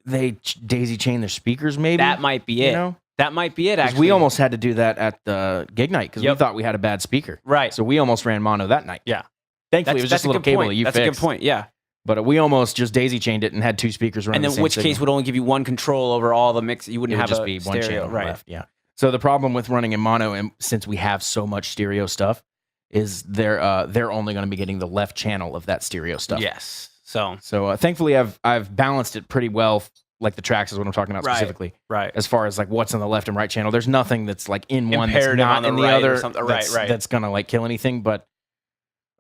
they daisy chain their speakers, maybe. that might be it. You know? That might be it. 'Cause Actually, we almost had to do that at the gig night because we Yep. thought we had a bad speaker. right. So we almost ran mono that night. Yeah. Thankfully, it was just a little good cable point. that you That's fixed. a good point. Yeah. But we almost just daisy chained it and had two speakers running. And then the same which case signal. would only give you one control over all the mix. You it wouldn't would have just a be one stereo, channel right? left. Yeah. So the problem with running in mono, and since we have so much stereo stuff, is they're only going to be getting the left channel of that stereo stuff. Yes. So So thankfully, I've balanced it pretty well. Like the tracks is what I'm talking about Right. specifically. right. As far as like what's on the left and right channel, there's nothing that's like in one that's Imperative not on the in the right or other. something. Right, right. That's gonna like kill anything. But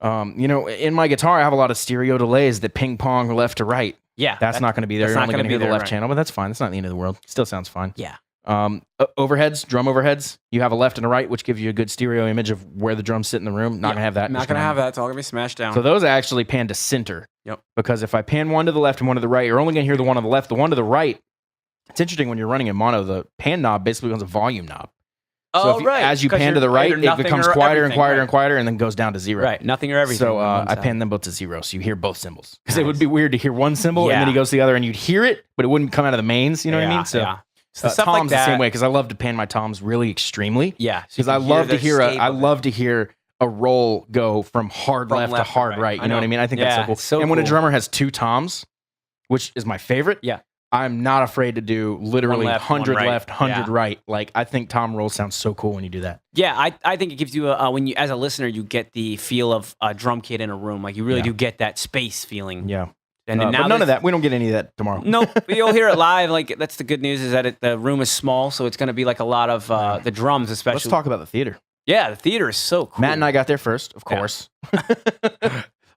you know, in my guitar, I have a lot of stereo delays that ping pong left to right. Yeah. That's not going to be there. that's You're not only gonna going to be hear the there, left right. channel, but that's fine. That's not the end of the world. Still sounds fine. Yeah. Overheads, drum overheads. You have a left and a right, which give you a good stereo image of where the drums sit in the room. Not Yeah. gonna have that. I'm not Just gonna have that. It's all gonna be smashed down. So those I actually pan to center. Yep. Because if I pan one to the left and one to the right, you're only gonna hear the one on the left. The one to the right. It's interesting when you're running in mono. The pan knob basically becomes a volume knob. So if you- as you pan to the right, it becomes quieter and quieter and quieter, and then goes down to zero. Right. Nothing or everything. So on one I side. pan them both to zero, so you hear both cymbals. Because it Nice. would be weird to hear one cymbal and then Yeah. he goes to the other, and you'd hear it, but it wouldn't come out of the mains. You know what I mean? So yeah. So stuff toms like that. the same way because I love to pan my toms really extremely. Yeah. So Because you I can love to the hear escape I of it. love to hear a roll go from hard From left to left to hard right. right. I You know what I know. mean? I think that's so Yeah, cool. it's so and when a cool. drummer has two toms, which is my favorite, Yeah. I'm not afraid to do literally One left, one 100 right. left, 100 Yeah. right. Like I think tom rolls sounds so cool when you do that. Yeah, I think it gives you when you as a listener you get the feel of a drum kit in a room. Like you really Yeah. do get that space feeling. Yeah. And then now but none of this- that. We don't get any of that tomorrow. Nope, but you'll hear it live. Like that's the good news is that the room is small, so it's going to be like a lot of the drums, especially. Let's talk about the theater. Yeah, the theater is so cool. Matt and I got there first, of Yeah. course.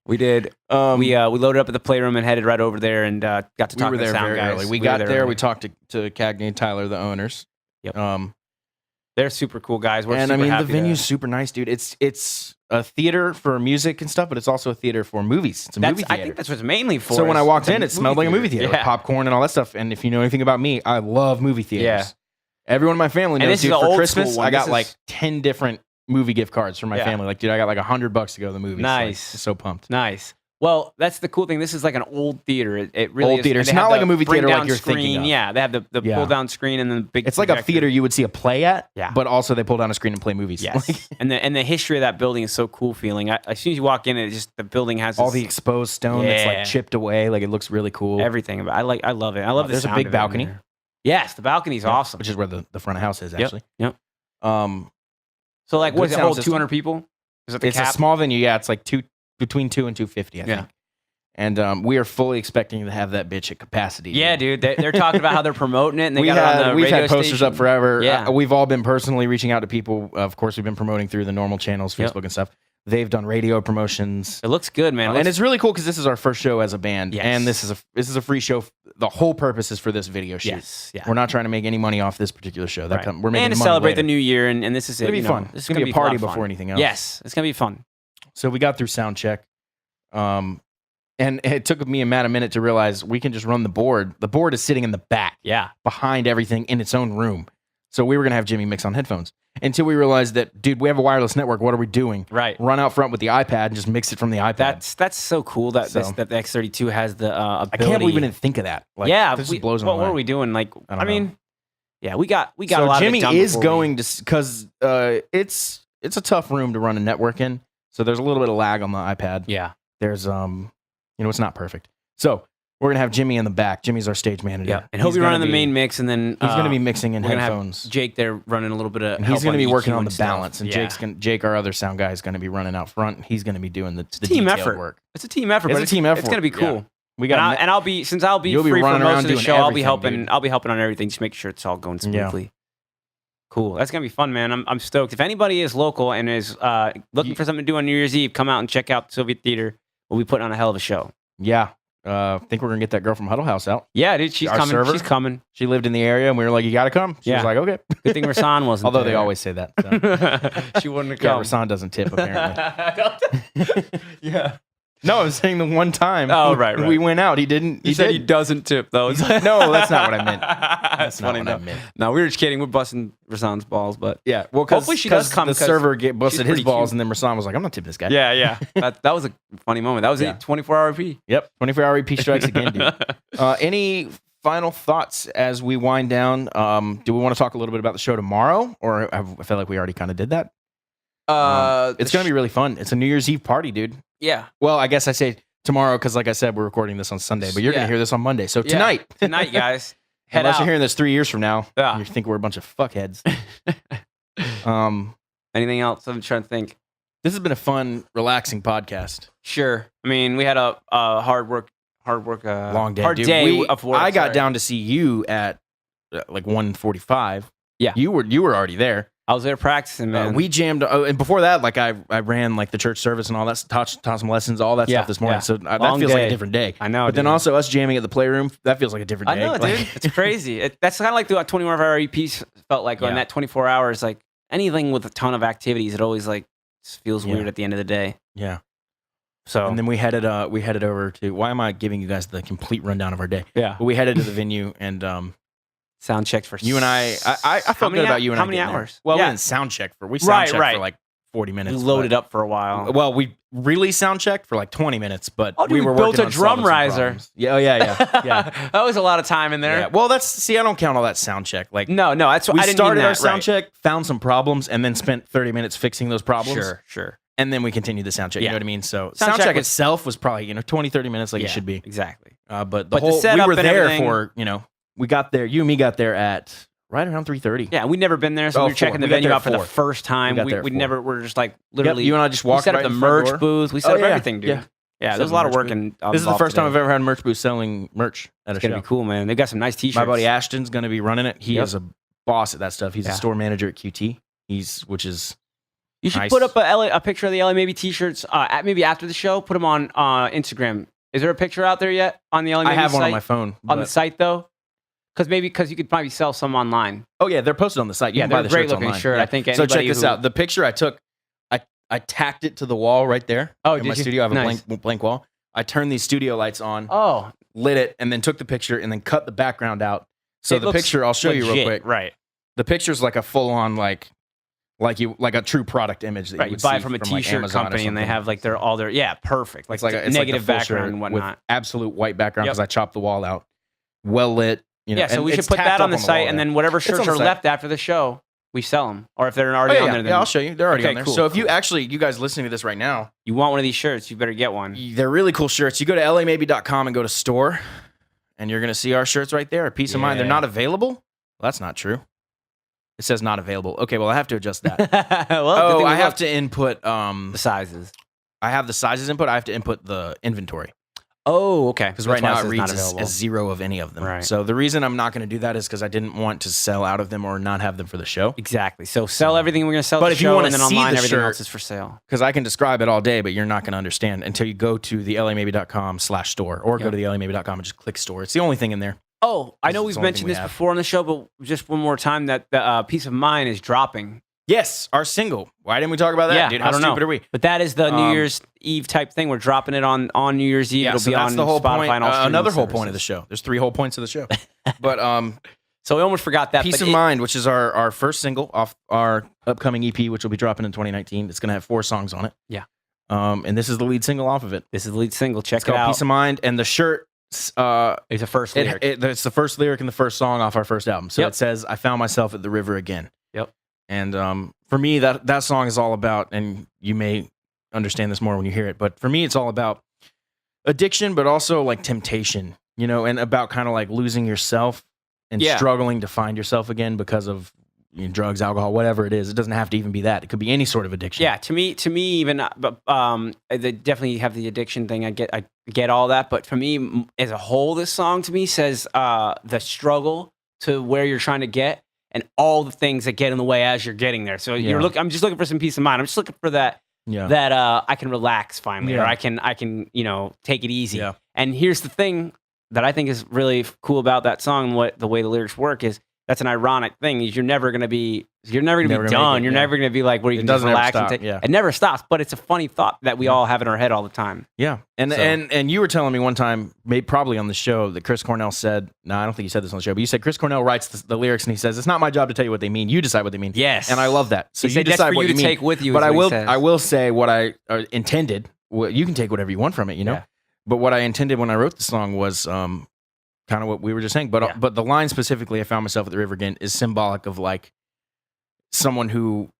we did. We loaded up at the playroom and headed right over there and got to We talk were to the there sound very guys. early. We were got there. early. We talked to Cagney and Tyler, the owners. Yep. They're super cool guys. We're And I super mean, the happy venue's super nice, dude. It's a theater for music and stuff, but it's also a theater for movies. It's a movie I theater. think that's what it's mainly for. So when I is walked it's in, it smelled like a movie theater, with Yeah. popcorn and all that stuff. And if you know anything about me, I love movie theaters. Yeah. Everyone in my family And knows, this is dude, an for old Christmas, school one. I got This is- like 10 different movie gift cards from my Yeah. family. Like, dude, I got like $100 to go to the movies. Nice. Like, so pumped. Nice. Well, that's the cool thing. This is like an old theater. It really Old is. theater. And It's they not have like the a movie theater like bring-down you're screen. thinking of. Yeah, they have the Yeah. pull down screen and then the big. It's like a projector. theater you would see a play at, Yeah. but also they pull down a screen and play movies. Yes, Like, and the history of that building is so cool feeling. As soon as you walk in, it just the building has all this- the exposed stone that's Yeah. like chipped away. Like, it looks really cool. everything about. I love it. I love the There's a sound big of it in balcony. there. Yes, the balcony's awesome. Which is where the front of house is, Yep, actually. yep. Um, So like, Good what does it sound hold? system. 200 people? Is that the it's cap? a small venue. Yeah, it's like between 2 and 250, I Yeah. think. And we are fully expecting to have that bitch at capacity. Yeah, dude. They're talking about how they're promoting it, and they We've got it on the radio had posters station. up forever. Yeah. We've all been personally reaching out to people. Of course, we've been promoting through the normal channels, Yep. Facebook and stuff. They've done radio promotions. It looks good, man. And it's really cool because this is our first show as a band, Yes. and this is a free show. The whole purpose is for this video shoot. yes, yeah. We're not trying to make any money off this particular show. Right. We're making and to money celebrate later. the new year, and this is It's it. gonna be fun. This is gonna be a lot party of fun. before anything else. Yes, it's gonna be fun. So we got through sound check, and it took me and Matt a minute to realize we can just run the board. The board is sitting in the back, Yeah, behind everything in its own room. So we were gonna have Jimmy mix on headphones until we realized that, dude, we have a wireless network. What are we doing? right. Run out front with the iPad and just mix it from the iPad. That's so cool that So- that the X32 has the ability. I can't believe we didn't think of that. Like, yeah, this we, just blows my what mind. are we doing? Like, I I, don't mean, yeah, we got a So lot Jimmy of it done is before going to because it's a tough room to run a network in. So there's a little bit of lag on the iPad. Yeah, There's it's not perfect. So we're gonna have Jimmy in the back. Jimmy's our stage manager. yeah, and he'll be running the main mix, and then He's gonna be mixing in we're gonna have headphones. Jake there running a little bit of. And help he's gonna be EQ working on and the stuff. balance, and Yeah. Jake, our other sound guy, is gonna be running out front. He's gonna be doing the team detailed effort. work. It's a team effort. It's but a team effort. It's gonna be Yeah. cool. We And, got I'll be since I'll be You'll be free for running most around of the doing show. I'll be everything, helping. dude. I'll be helping on everything. Just make sure it's all going smoothly. Cool. That's gonna be fun, man. I'm stoked. If anybody is local and is looking for something to do on New Year's Eve, come out and check out Soviet Theater. We'll be putting on a hell of a show. Yeah. I think we're gonna get that girl from Huddle House out. Yeah, dude. She's Our coming. server? She's coming. She lived in the area, and we were like, "You gotta come." She Yeah. was like, "Okay." Good thing Rasan wasn't. Although they there. always say that. So. She wouldn't have Yeah, come. Rasan doesn't tip apparently. Yeah. No, I was saying the one time. Oh, right. We went out. He didn't. He said he doesn't tip though. No, that's not what I meant. That's not funny what I though. meant. No, we were just kidding. We're busting Rasan's balls, but Yeah. Well, Hopefully she does come, The 'cause server busted she's his pretty balls, cute. and then Rasan was like, "I'm not tipping this guy." yeah. That was a funny moment. That was Yeah. a 24-hour EP. Yep. 24-hour EP strikes again, dude. Any final thoughts as we wind down? Do we want to talk a little bit about the show tomorrow, or I feel like we already kind of did that? It's gonna be really fun. It's a New Year's Eve party, dude. Yeah. Well, I guess I say tomorrow because, like I said, we're recording this on Sunday, but you're Yeah. gonna hear this on Monday. So Yeah. tonight, Tonight, guys. Head unless out. you're hearing this 3 years from now, Yeah. you think we're a bunch of fuckheads. Anything else? I'm trying to think. This has been a fun, relaxing podcast. Sure. I mean, we had a hard work, Long day, hard dude. day of work. I got sorry. down to see you at like 1:45. Yeah. you were already there. I was there practicing, man. We jammed. And before that, like I ran like the church service and all that. Taught some lessons, all that Yeah, stuff this morning. yeah. So that Long feels like day. a different day. I know. But then dude. also us jamming at the playroom, that feels like a different I day. know, Like, dude. It's crazy. That's kind of like the 24-hour EPs felt like. Yeah. On that 24 hours, like anything with a ton of activities, it always like just feels Yeah. weird at the end of the day. Yeah. So And then we headed over to. Why am I giving you guys the complete rundown of our day? yeah, But we headed to the venue and sound checked for you and I felt many good hou- about you and how I many getting there. hours? Well, Yeah. we didn't sound check we sound Right, checked right. for like 40 we minutes. loaded but- up for a while. Well, we really sound checked for like 20 minutes, but Oh, dude, we we were built working a on drum solving some riser. problems. Yeah, yeah. that was a lot of time in there. Yeah. Well, I don't count all that sound check. Like No, that's what we I didn't started mean our that, sound right. check, found some problems, and then spent 30 minutes fixing those problems. Sure. And then we continued the sound check. You Yeah. know what I mean? So Sound sound check check was- itself was probably 20, 30 minutes like Yeah, it should be. exactly. But the whole we setup were and there everything- for we got there. You and me got there at right around 3:30. Yeah, we'd never been there, so Oh, we were checking 4. the We got venue there out for the at 4. first time. We got We there at we 4. never were just like Yep, literally. you and I just we walked set right up the in front merch door. booth. We set Oh, up yeah, everything, dude. yeah. Yeah, Set there's a up lot the of merch work. booth. And This is the first time I've ever had a merch booth selling merch at a It's gonna show. be cool, man. They've got some nice T-shirts. My buddy Ashton's going to be running it. He Yep. is a boss at that stuff. He's Yeah. a store manager at QT. Which is You should nice. put up a picture of the LA Maybe T-shirts. Maybe after the show, put them on Instagram. Is there a picture out there yet on the LA Maybe I have one on site? my phone. On the but- site though, because you could probably sell some online. Oh yeah, they're posted on the site. You Yeah, can buy they're the great shirts looking online. shirt. Yeah. I think So check anybody this who- out. The picture I took, I tacked it to the wall right there. Oh, in did my you? studio. I have Nice. a blank wall. I turned these studio lights on, Oh, lit it, and then took the picture and then cut the background out. So It the looks picture, I'll show you real legit, quick. Right. The picture's like a full on like a true product image that Right, you you would buy see from a like, T-shirt Amazon or company, and they something. have like all their perfect, like It's like a negative full background shirt and with whatnot. absolute white background Yep. because I chopped the wall out, well lit. Yeah, so and we should it's put tacked that up on the wall site, and there. then whatever on shirts the are site. left after the show, we sell them. Or if they're already Oh, on yeah, there, then yeah, I'll show you. They're already Okay, on there. cool, So if you cool. actually, you guys listening to this right now, you want one of these shirts, you better get one. they're really cool shirts. You go to lamaybe.com and go to store, and you're going to see our shirts right there. Peace of mind. They're not available? Well, that's not true. It says not available. Okay, well, I have to adjust that. Well, I have to input the sizes. I have the sizes input. I have to input the inventory. Oh, okay. Because right now it reads as 0 of any of them. Right. So the reason I'm not going to do that is because I didn't want to sell out of them or not have them for the show. Exactly. So sell everything we're going to sell But at the if you show, wanna and then see online the everything shirt- else is for sale. Because I can describe it all day, but you're not going to understand until you go to the lamaybe.com/store or go to the lamaybe.com and just click store. It's the only thing in there. Oh, I know This is we've the only mentioned thing we this have. before on the show, but just one more time that the Peace of Mind is dropping. Yes, our single. Why didn't we talk about that, Yeah, dude? I How don't know. stupid are we? But that is the New Year's Eve type thing. We're dropping it on New Year's Eve. Yeah, It'll so be that's on the whole Spotify point. and all streaming Another whole point of the services. show. There's 3 whole points of the show. But So we almost forgot that. Peace but of Mind, which is our first single off our upcoming EP, which will be dropping in 2019. It's going to have 4 songs on it. Yeah. And this is the lead single off of it. This is the lead single. Check It's it called out. Peace of Mind, and the shirt. It's a first lyric. It's the first lyric in the first song off our first album. So Yep. it says, "I found myself at the river again." Yep. And for me, that song is all about, and you may understand this more when you hear it, but for me, it's all about addiction, but also like temptation, and about kind of like losing yourself and Yeah. struggling to find yourself again because of drugs, alcohol, whatever it is. It doesn't have to even be that. It could be any sort of addiction. Yeah, to me, even, they definitely have the addiction thing. I get all that, but for me, as a whole, this song to me says the struggle to where you're trying to get, and all the things that get in the way as you're getting there. So I'm just looking for some peace of mind. I'm just looking for that. Yeah. That I can relax finally, or Yeah. I can take it easy. Yeah. And here's the thing that I think is really cool about that song, the way the lyrics work is. That's an ironic thing. Is you're never gonna be Never gonna done. make it, You're yeah. never gonna be like where you It can just doesn't ever relax and stop, take. yeah. It never stops. But it's a funny thought that we all have in our head all the time. Yeah, and So- and you were telling me one time, maybe probably on the show, that Chris Cornell said. No, I don't think you said this on the show, but you said Chris Cornell writes the lyrics and he says it's not my job to tell you what they mean. You decide what they mean. Yes. and I love that. So He you said that's decide for what you to mean. take with you. But is I what he will says. I will say what I intended. Well, you can take whatever you want from it, Yeah. But what I intended when I wrote the song was kind of what we were just saying. But Yeah. but the line specifically, "I found myself at the river again," is symbolic of like someone who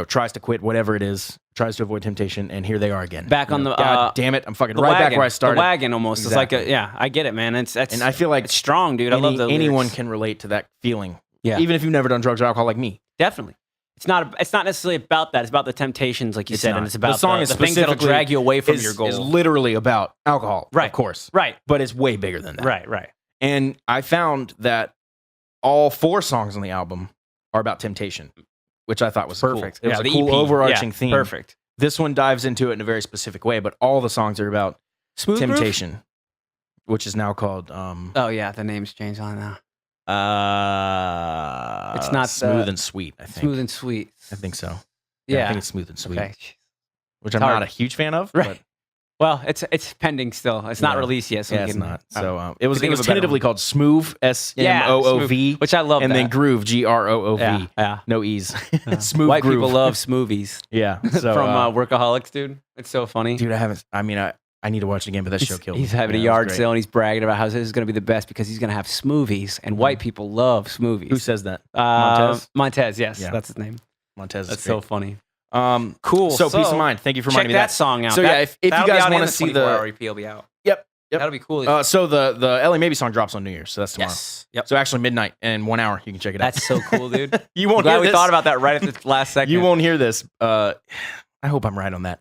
tries to quit whatever it is, tries to avoid temptation, and here they are again. Back on the, God damn it, I'm fucking The right wagon. back where I started. The wagon almost. Exactly. It's like I get it, man. It's And I feel like it's strong, dude. I love the anyone lyrics. can relate to that feeling. Yeah. Even if you've never done drugs or alcohol like me. Definitely. It's not necessarily about that. It's about the temptations, like you said, not. and it's about the song is the things that'll specifically drag you away from is, your goal. is literally about alcohol, Right. of course. Right. But it's way bigger than that. Right. And I found that all 4 songs on the album are about temptation, which I thought was Perfect. Cool. It was the a cool EP. overarching Yeah, theme. Perfect. This one dives into it in a very specific way, but all the songs are about Smooth Groove? temptation, which is now called Oh yeah, the name's changed on now. it's not Smooth the- and Sweet, I think. Smooth and sweet. I think so. Yeah. I think it's Smooth and Sweet, Okay. which I'm hard. not a huge fan of. Right. But Well, it's pending still. It's not Yeah. released yet. So yeah, we it's can, not. So it was think of a better tentatively one. called Smooth, SMOOV, which I love. and that. then Groove, GROOV. Yeah. No E's. Yeah. Smooth White Groove. people love smoothies. Yeah. So, From Workaholics, dude. It's so funny. dude, I need to watch it again, but that show killed me. He's having Yeah, a it was yard great. sale and he's bragging about how this is going to be the best because he's going to have smoothies, and white people love smoothies. Who says that? Montez? Montez, yes, Yeah. that's his name. Montez. That's is so great. funny. Cool. So Peace of Mind. Thank you for Check reminding me that that. song out. So, yeah, if you that'll be guys out wanna in see the- 24-hour EP will be out. Yep. That'll be cool. So the LA Maybe song drops on New Year's, so that's tomorrow. Yes. Yep. So actually midnight and 1 hour, you can check it out. That's so cool, dude. You I'm won't glad hear we this. thought about that right at the last second. You won't hear this. I hope I'm right on that.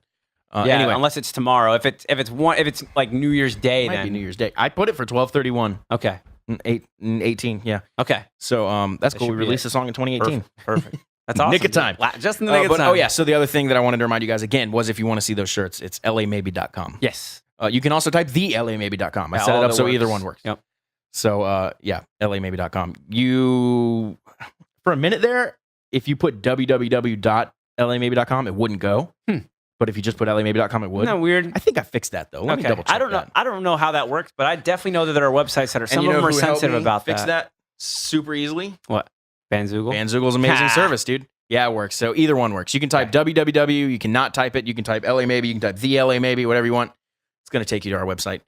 Yeah, anyway, unless it's tomorrow. If it's like New Year's Day, it might then be New Year's Day. I put it for 12/31 okay. 18. Yeah. Okay. So that's That cool. should We be released it. the song in 2018. Perfect. That's awesome. Nick of dude. time. Just in the nick of But time. oh yeah, so the other thing that I wanted to remind you guys again was if you want to see those shirts, it's lamaybe.com. Yes. You can also type the lamaybe.com. I Yeah, set it all up that so works. either one works. Yep. So yeah, lamaybe.com. You for a minute there, if you put www.lamaybe.com, it wouldn't go. But if you just put lamaybe.com, it would. Isn't that weird? I think I fixed that though. Let me double check. I don't know. that. I don't know how that works, but I definitely know that there are websites that are. And Some you of know them are who helped sensitive me about fix that super easily. What? Bandzoogle. Bandzoogle amazing Ha. service, dude. Yeah, it works. So either one works. You can type www. You cannot type it. You can type LA Maybe. You can type the LA Maybe. Whatever you want. It's going to take you to our website,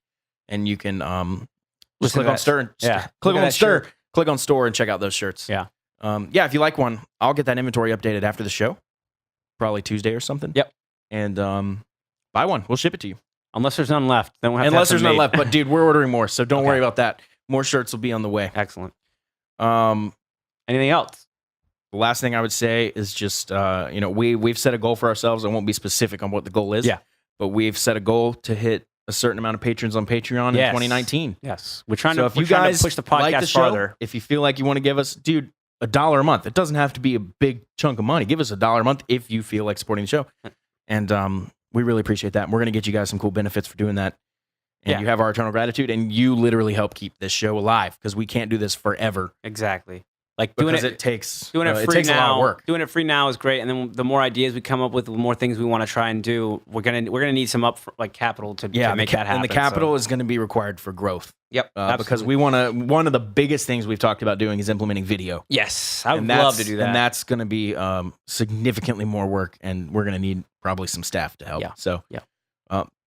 and you can just Listen click to on that. Stir. And, Yeah. click Look at on that Stir. shirt. Click on Store and check out those shirts. Yeah. Yeah. If you like one, I'll get that inventory updated after the show, probably Tuesday or something. Yep. And buy one. We'll ship it to you. Unless there's none left. Then we'll have Unless to have there's none made. left. But dude, we're ordering more, so don't Okay. worry about that. More shirts will be on the way. Excellent. Anything else? The last thing I would say is just, we've set a goal for ourselves. I won't be specific on what the goal is. Yeah. But we've set a goal to hit a certain amount of patrons on Patreon in Yes. 2019. Yes. We're trying So to if you we're trying guys to push the podcast like the show, farther. if you feel like you want to give us, dude, $1 a month. It doesn't have to be a big chunk of money. Give us $1 a month if you feel like supporting the show. And we really appreciate that. And we're going to get you guys some cool benefits for doing that. And Yeah. you have our eternal gratitude. And you literally help keep this show alive because we can't do this forever. Exactly. Like doing Because it it takes Doing it it free takes now. a lot of work. Doing it free now is great, and then the more ideas we come up with, the more things we want to try and do. We're gonna need some capital to make that happen. And the capital is going to be required for growth. Yep, Because we want to. One of the biggest things we've talked about doing is implementing video. Yes, I would And love to do that. And that's going to be significantly more work, and we're going to need probably some staff to help. Yeah. So Yeah.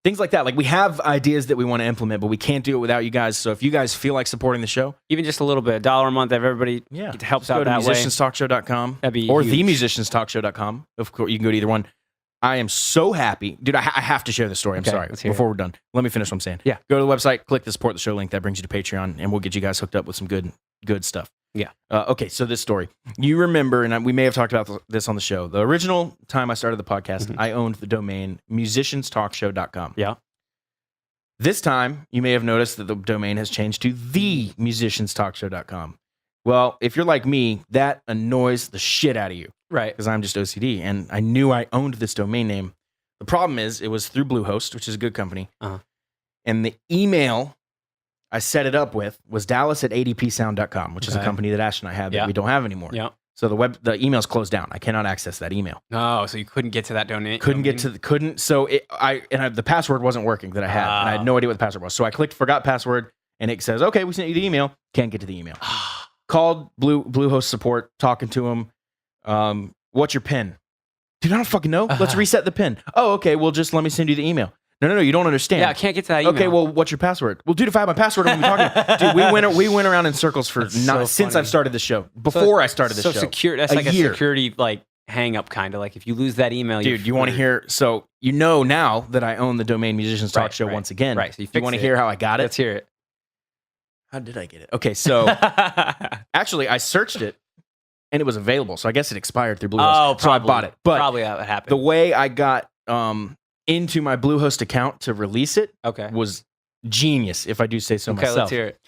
things like that. Like we have ideas that we want to implement, but we can't do it without you guys. So if you guys feel like supporting the show, Even just a little bit, $1 a month, if everybody helps go out to that way. musicianstalkshow.com That'd be or huge. themusicianstalkshow.com. Of course, you can go to either one. I am so happy. Dude, I have to share this story. I'm Okay, sorry. let's hear Before we're done, let me finish what I'm saying. Yeah. Go to the website, click the support the show link. That brings you to Patreon, and we'll get you guys hooked up with some good stuff. Yeah. Okay, so this story. You remember, and we may have talked about this on the show. The original time I started the podcast, I owned the domain musicianstalkshow.com. Yeah. This time, you may have noticed that the domain has changed to themusicianstalkshow.com. Well, if you're like me, that annoys the shit out of you Right. because I'm just OCD, and I knew I owned this domain name. The problem is, it was through Bluehost, which is a good company, Uh-huh. and the email I set it up with was dallas@adpsound.com, which is a Okay. company company that Ash and I had that Yeah. we don't have anymore. Yeah. So the email's closed down. I cannot access that email. Oh, so you couldn't get to that donate? The password wasn't working that I had, and I had no idea what the password was. So I clicked forgot password, and it says, okay, we sent you the email. Can't get to the email. Called Bluehost support, talking to him. What's your PIN? Dude, I don't fucking know. Let's reset the PIN. Oh, okay. Well, just let me send you the email. No, you don't understand. Yeah, I can't get to that email. Okay, well, what's your password? Well, dude, if I have my password, I'm gonna be talking. Dude, we went around in circles for That's so since funny. I've started the show. Before I started the show. So secure. That's A like year. a security hang up kind of like if you lose that email. Dude, you want to hear? So you know now that I own the domain Musicians Talk Right, Show right. once again. Right, so you want to fixed it. hear how I got it? Let's hear it. How did I get it? Okay, so actually, I searched it, and it was available. So I guess it expired through Bluehost. Oh, so I bought it. But probably that would happen. the way I got into my Bluehost account to release it Okay. was genius, if I do say so Okay, myself. let's hear it.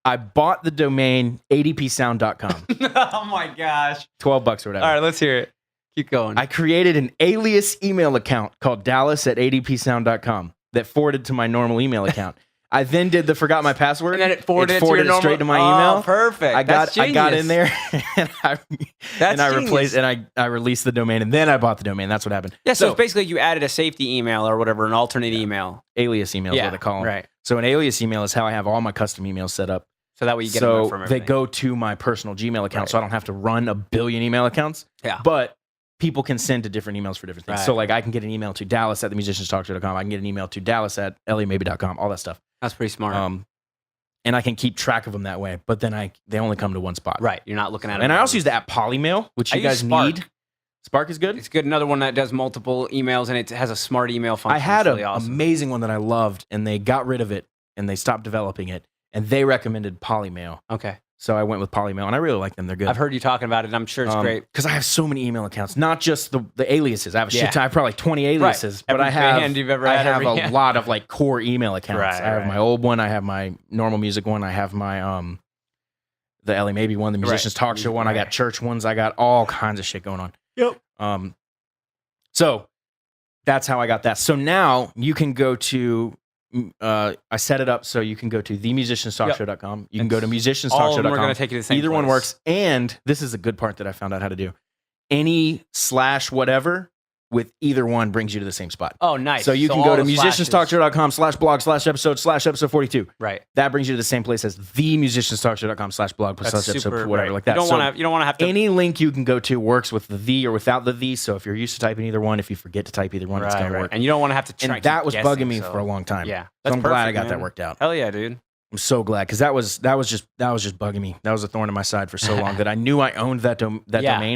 I bought the domain adpsound.com. Oh my gosh. $12 or whatever. All right, let's hear it. Keep going. I created an alias email account called dallas@adpsound.com that forwarded to my normal email account. I then did the forgot my password. and then it forwarded, to your normal, straight to my Oh, email. perfect. I got in genius. there and I That's replaced genius. and I released the domain, and then I bought the domain. That's what happened. Yeah, so it's basically you added a safety email or whatever, an alternate email. alias email is Yeah, what they call them. right. So an alias email is how I have all my custom emails set up. So that way you get So them from they everything. go to my personal Gmail account, Right. so I don't have to run a billion email accounts. Yeah. But people can send to different emails for different things. Right. So like I can get an email to dallas@themusicianstalkshow.com. I can get an email to dallas@lamaybe.com, all that stuff. That's pretty smart. And I can keep track of them that way. But then they only come to one spot. right. You're not looking at it. And I also use the app Polymail, which I you use guys Spark. need. Spark is good. It's good. Another one that does multiple emails and it has a smart email function. I had It's an really awesome. amazing one that I loved, and they got rid of it, and they stopped developing it, and they recommended Polymail. Okay. So I went with Polymail, and I really like them. They're good. I've heard you talking about it. And I'm sure it's great. Because I have so many email accounts, not just the aliases. I have a Yeah. shit ton. I have probably like 20 aliases, but Every I have band you've ever I had, have every- a lot of like core email accounts. Right, I have right. my old one. I have my normal music one. I have my the LA Maybe one, the Musicians Talk Show one. I got Right. church ones. I got all kinds of shit going on. Yep. So that's how I got that. So now you can go to. I set it up so you can go to themusicianstalkshow.com. You can go to All of them are musicianstalkshow.com. going to take you to the same Either one place. works. And this is a good part that I found out how to do. Any / whatever with either one brings you to the same spot. Oh, nice. So you can all go to the slashes- musicianstalkshow.com/blog/episode/episode 42. Right. That brings you to the same place as themusicianstalkshow.com/blog/episode Super whatever right. like that. You don't So want to. You don't want to have to. any link you can go to works with the or without the. So if you're used to typing either one, if you forget to type either one, it's Right, going to right. work. And you don't want to have to. Try And that was keep guessing, bugging me so- for a long time. Yeah. So That's I'm glad I perfect, got that man. worked out. Hell yeah, dude. I'm so glad because that was just bugging me. That was a thorn in my side for so long that I knew I owned that domain,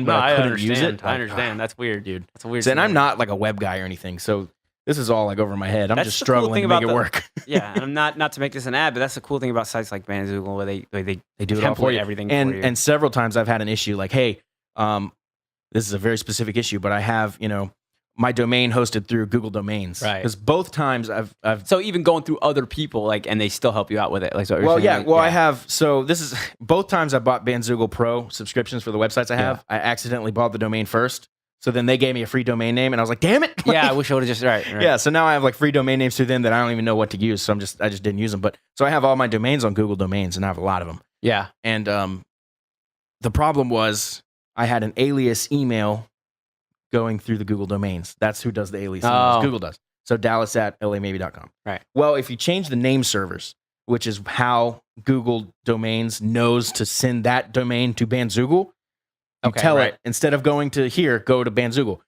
but No, I couldn't understand. use it. I understand. That's weird, dude. That's a weird. And I'm scenario. not like a web guy or anything, so This is all like over my head. I'm That's just the cool struggling thing to make about it work. Yeah, and I'm not to make this an ad, but that's the cool thing about sites like Bandzoogle, where they do it all for template you. everything And for you. and several times I've had an issue like, hey, this is a very specific issue, but I have, my domain hosted through Google Domains. Right. Because both times I've so even going through other people, like, and they still help you out with it. Like, so well, yeah. Well, I have. So this is both times I bought Bandzoogle Pro subscriptions for the websites I have. I accidentally bought the domain first. So then they gave me a free domain name, and I was like, "Damn it!" Yeah, I wish I would have just right. Yeah. So now I have like free domain names through them that I don't even know what to use. So I just didn't use them. But so I have all my domains on Google Domains, and I have a lot of them. Yeah. And the problem was I had an alias email going through the Google Domains. That's who does the alias emails. Google does. So Dallas@lamaybe.com. Right. Well, if you change the name servers, which is how Google Domains knows to send that domain to Bandzoogle, you tell it, instead of going to here, go to Bandzoogle.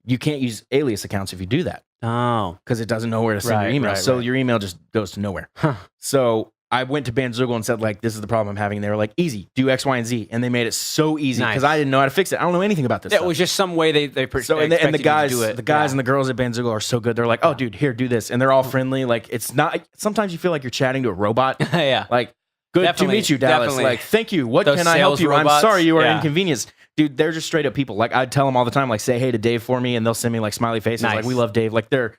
You can't use alias accounts if you do that. Oh. Because it doesn't know where to send your email. So your email just goes to nowhere. Huh. So I went to Bandzoogle and said, like, this is the problem I'm having. They were like, easy, do X, Y, and Z. And they made it so easy because I didn't know how to fix it. I don't know anything about this Yeah, stuff. it was just some way they So and the guys, and the girls at Bandzoogle are so good. They're like, oh, dude, here, do this, and they're all friendly. Like, it's not. Sometimes you feel like you're chatting to a robot. Yeah. Like, good to meet you, Dallas. Definitely. Like, thank you. What Those can I help sales you? robots. I'm sorry you are Yeah. inconvenienced. Dude, they're just straight up people. Like, I tell them all the time, like, say hey to Dave for me, and they'll send me like smiley faces. Nice. Like, we love Dave. Like, they're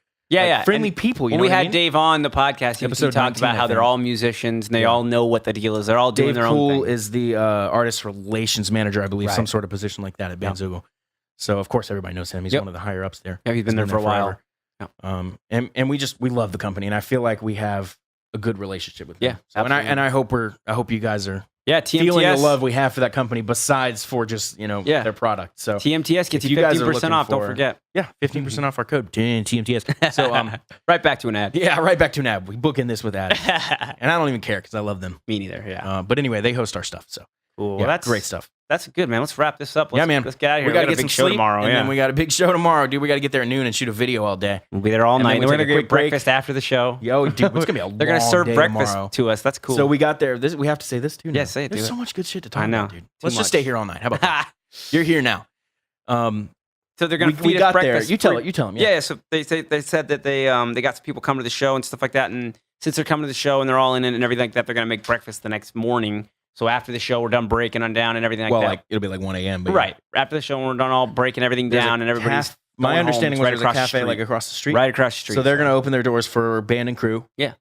friendly And people. You when know we what I had mean? Dave on the podcast, he Episode talked 19, about how I they're think. all musicians and they all know what the deal is. They're all doing Dave their own Cool thing. is the artist relations manager, I believe, Right. some sort of position like that at Bandzoogle. So of course everybody knows him. He's one of the higher ups there. Yeah, he's been there for a while. forever. And we love the company, and I feel like we have a good relationship with them. Yeah, So, and I hope you guys are Yeah, feeling the TMTS. love we have for that company besides for just their product. So TMTS gets if you you guys are 15% looking off. Don't for- forget. yeah, 15% off our code TMTS. So Right back to an ad. yeah, right back to an ad. We book in this with ad, and I don't even care because I love them. Me neither. Yeah. But anyway, they host our stuff. So Cool. yeah, Well, that's great stuff. That's good, man. Let's wrap this up. Let's, Yeah, man. Let's get out of here. We got to got get a big some show sleep tomorrow. and Yeah. then we got a big show tomorrow, dude. We got to get there at noon and shoot a video all day. We'll be there all And night. then Then we we're take gonna a get quick break. breakfast after the show. Yo, dude, it's gonna be a They're gonna long serve day breakfast tomorrow. to us. That's cool. So we got there. We have to say this too. Yeah, now. say it, There's do so it. much good shit to talk I know. about, dude. Too Let's much. just stay here all night. How about that? You're here now. So they're gonna we feed us got breakfast. there. You tell free- it. You tell them. Yeah. So they said that they got some people coming to the show and stuff like that. And since they're coming to the show and they're all in it and everything like that, they're gonna make breakfast the next morning. So after the show, we're done breaking on down and everything like Well, that. like it'll be like 1 a.m. But Right. After the show, we're done all breaking everything There's down a and everybody's caf- My going understanding home. was It's there's a right across the cafe like street. across the street. Right across the street. So they're gonna open their doors for band and crew. Yeah.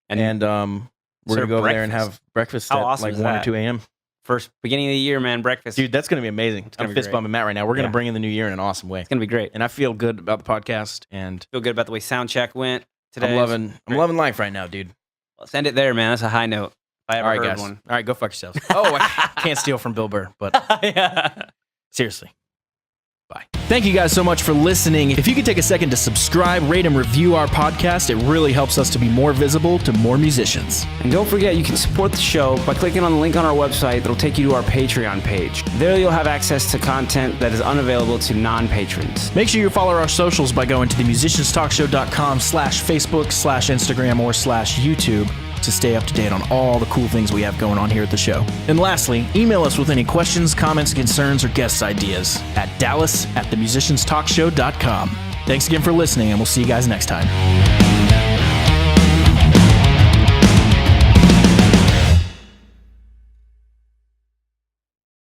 And we're gonna serve go over there and breakfast. have breakfast How at awesome like is 1 or that? 2 a.m. First beginning of the year, man. Breakfast. Dude, that's gonna be amazing. gonna I'm be fist great. bumping Matt right now. We're gonna Yeah. bring in the new year in an awesome way. It's gonna be great. And I feel good about the podcast, and Feel good about the way sound check went today. I'm loving life right now, dude. Let's end it there, man. That's a high note. If I ever All right, heard guys. one. All right, go fuck yourselves. Oh, I can't steal from Bill Burr, but Yeah. seriously. Bye. Thank you guys so much for listening. If you could take a second to subscribe, rate, and review our podcast, it really helps us to be more visible to more musicians. And don't forget, you can support the show by clicking on the link on our website that'll take you to our Patreon page. There you'll have access to content that is unavailable to non-patrons. Make sure you follow our socials by going to themusicianstalkshow.com/Facebook/Instagram or /YouTube to stay up to date on all the cool things we have going on here at the show. And lastly, email us with any questions, comments, concerns, or guest ideas at dallas@themusicianstalkshow.com. Thanks again for listening, and we'll see you guys next time.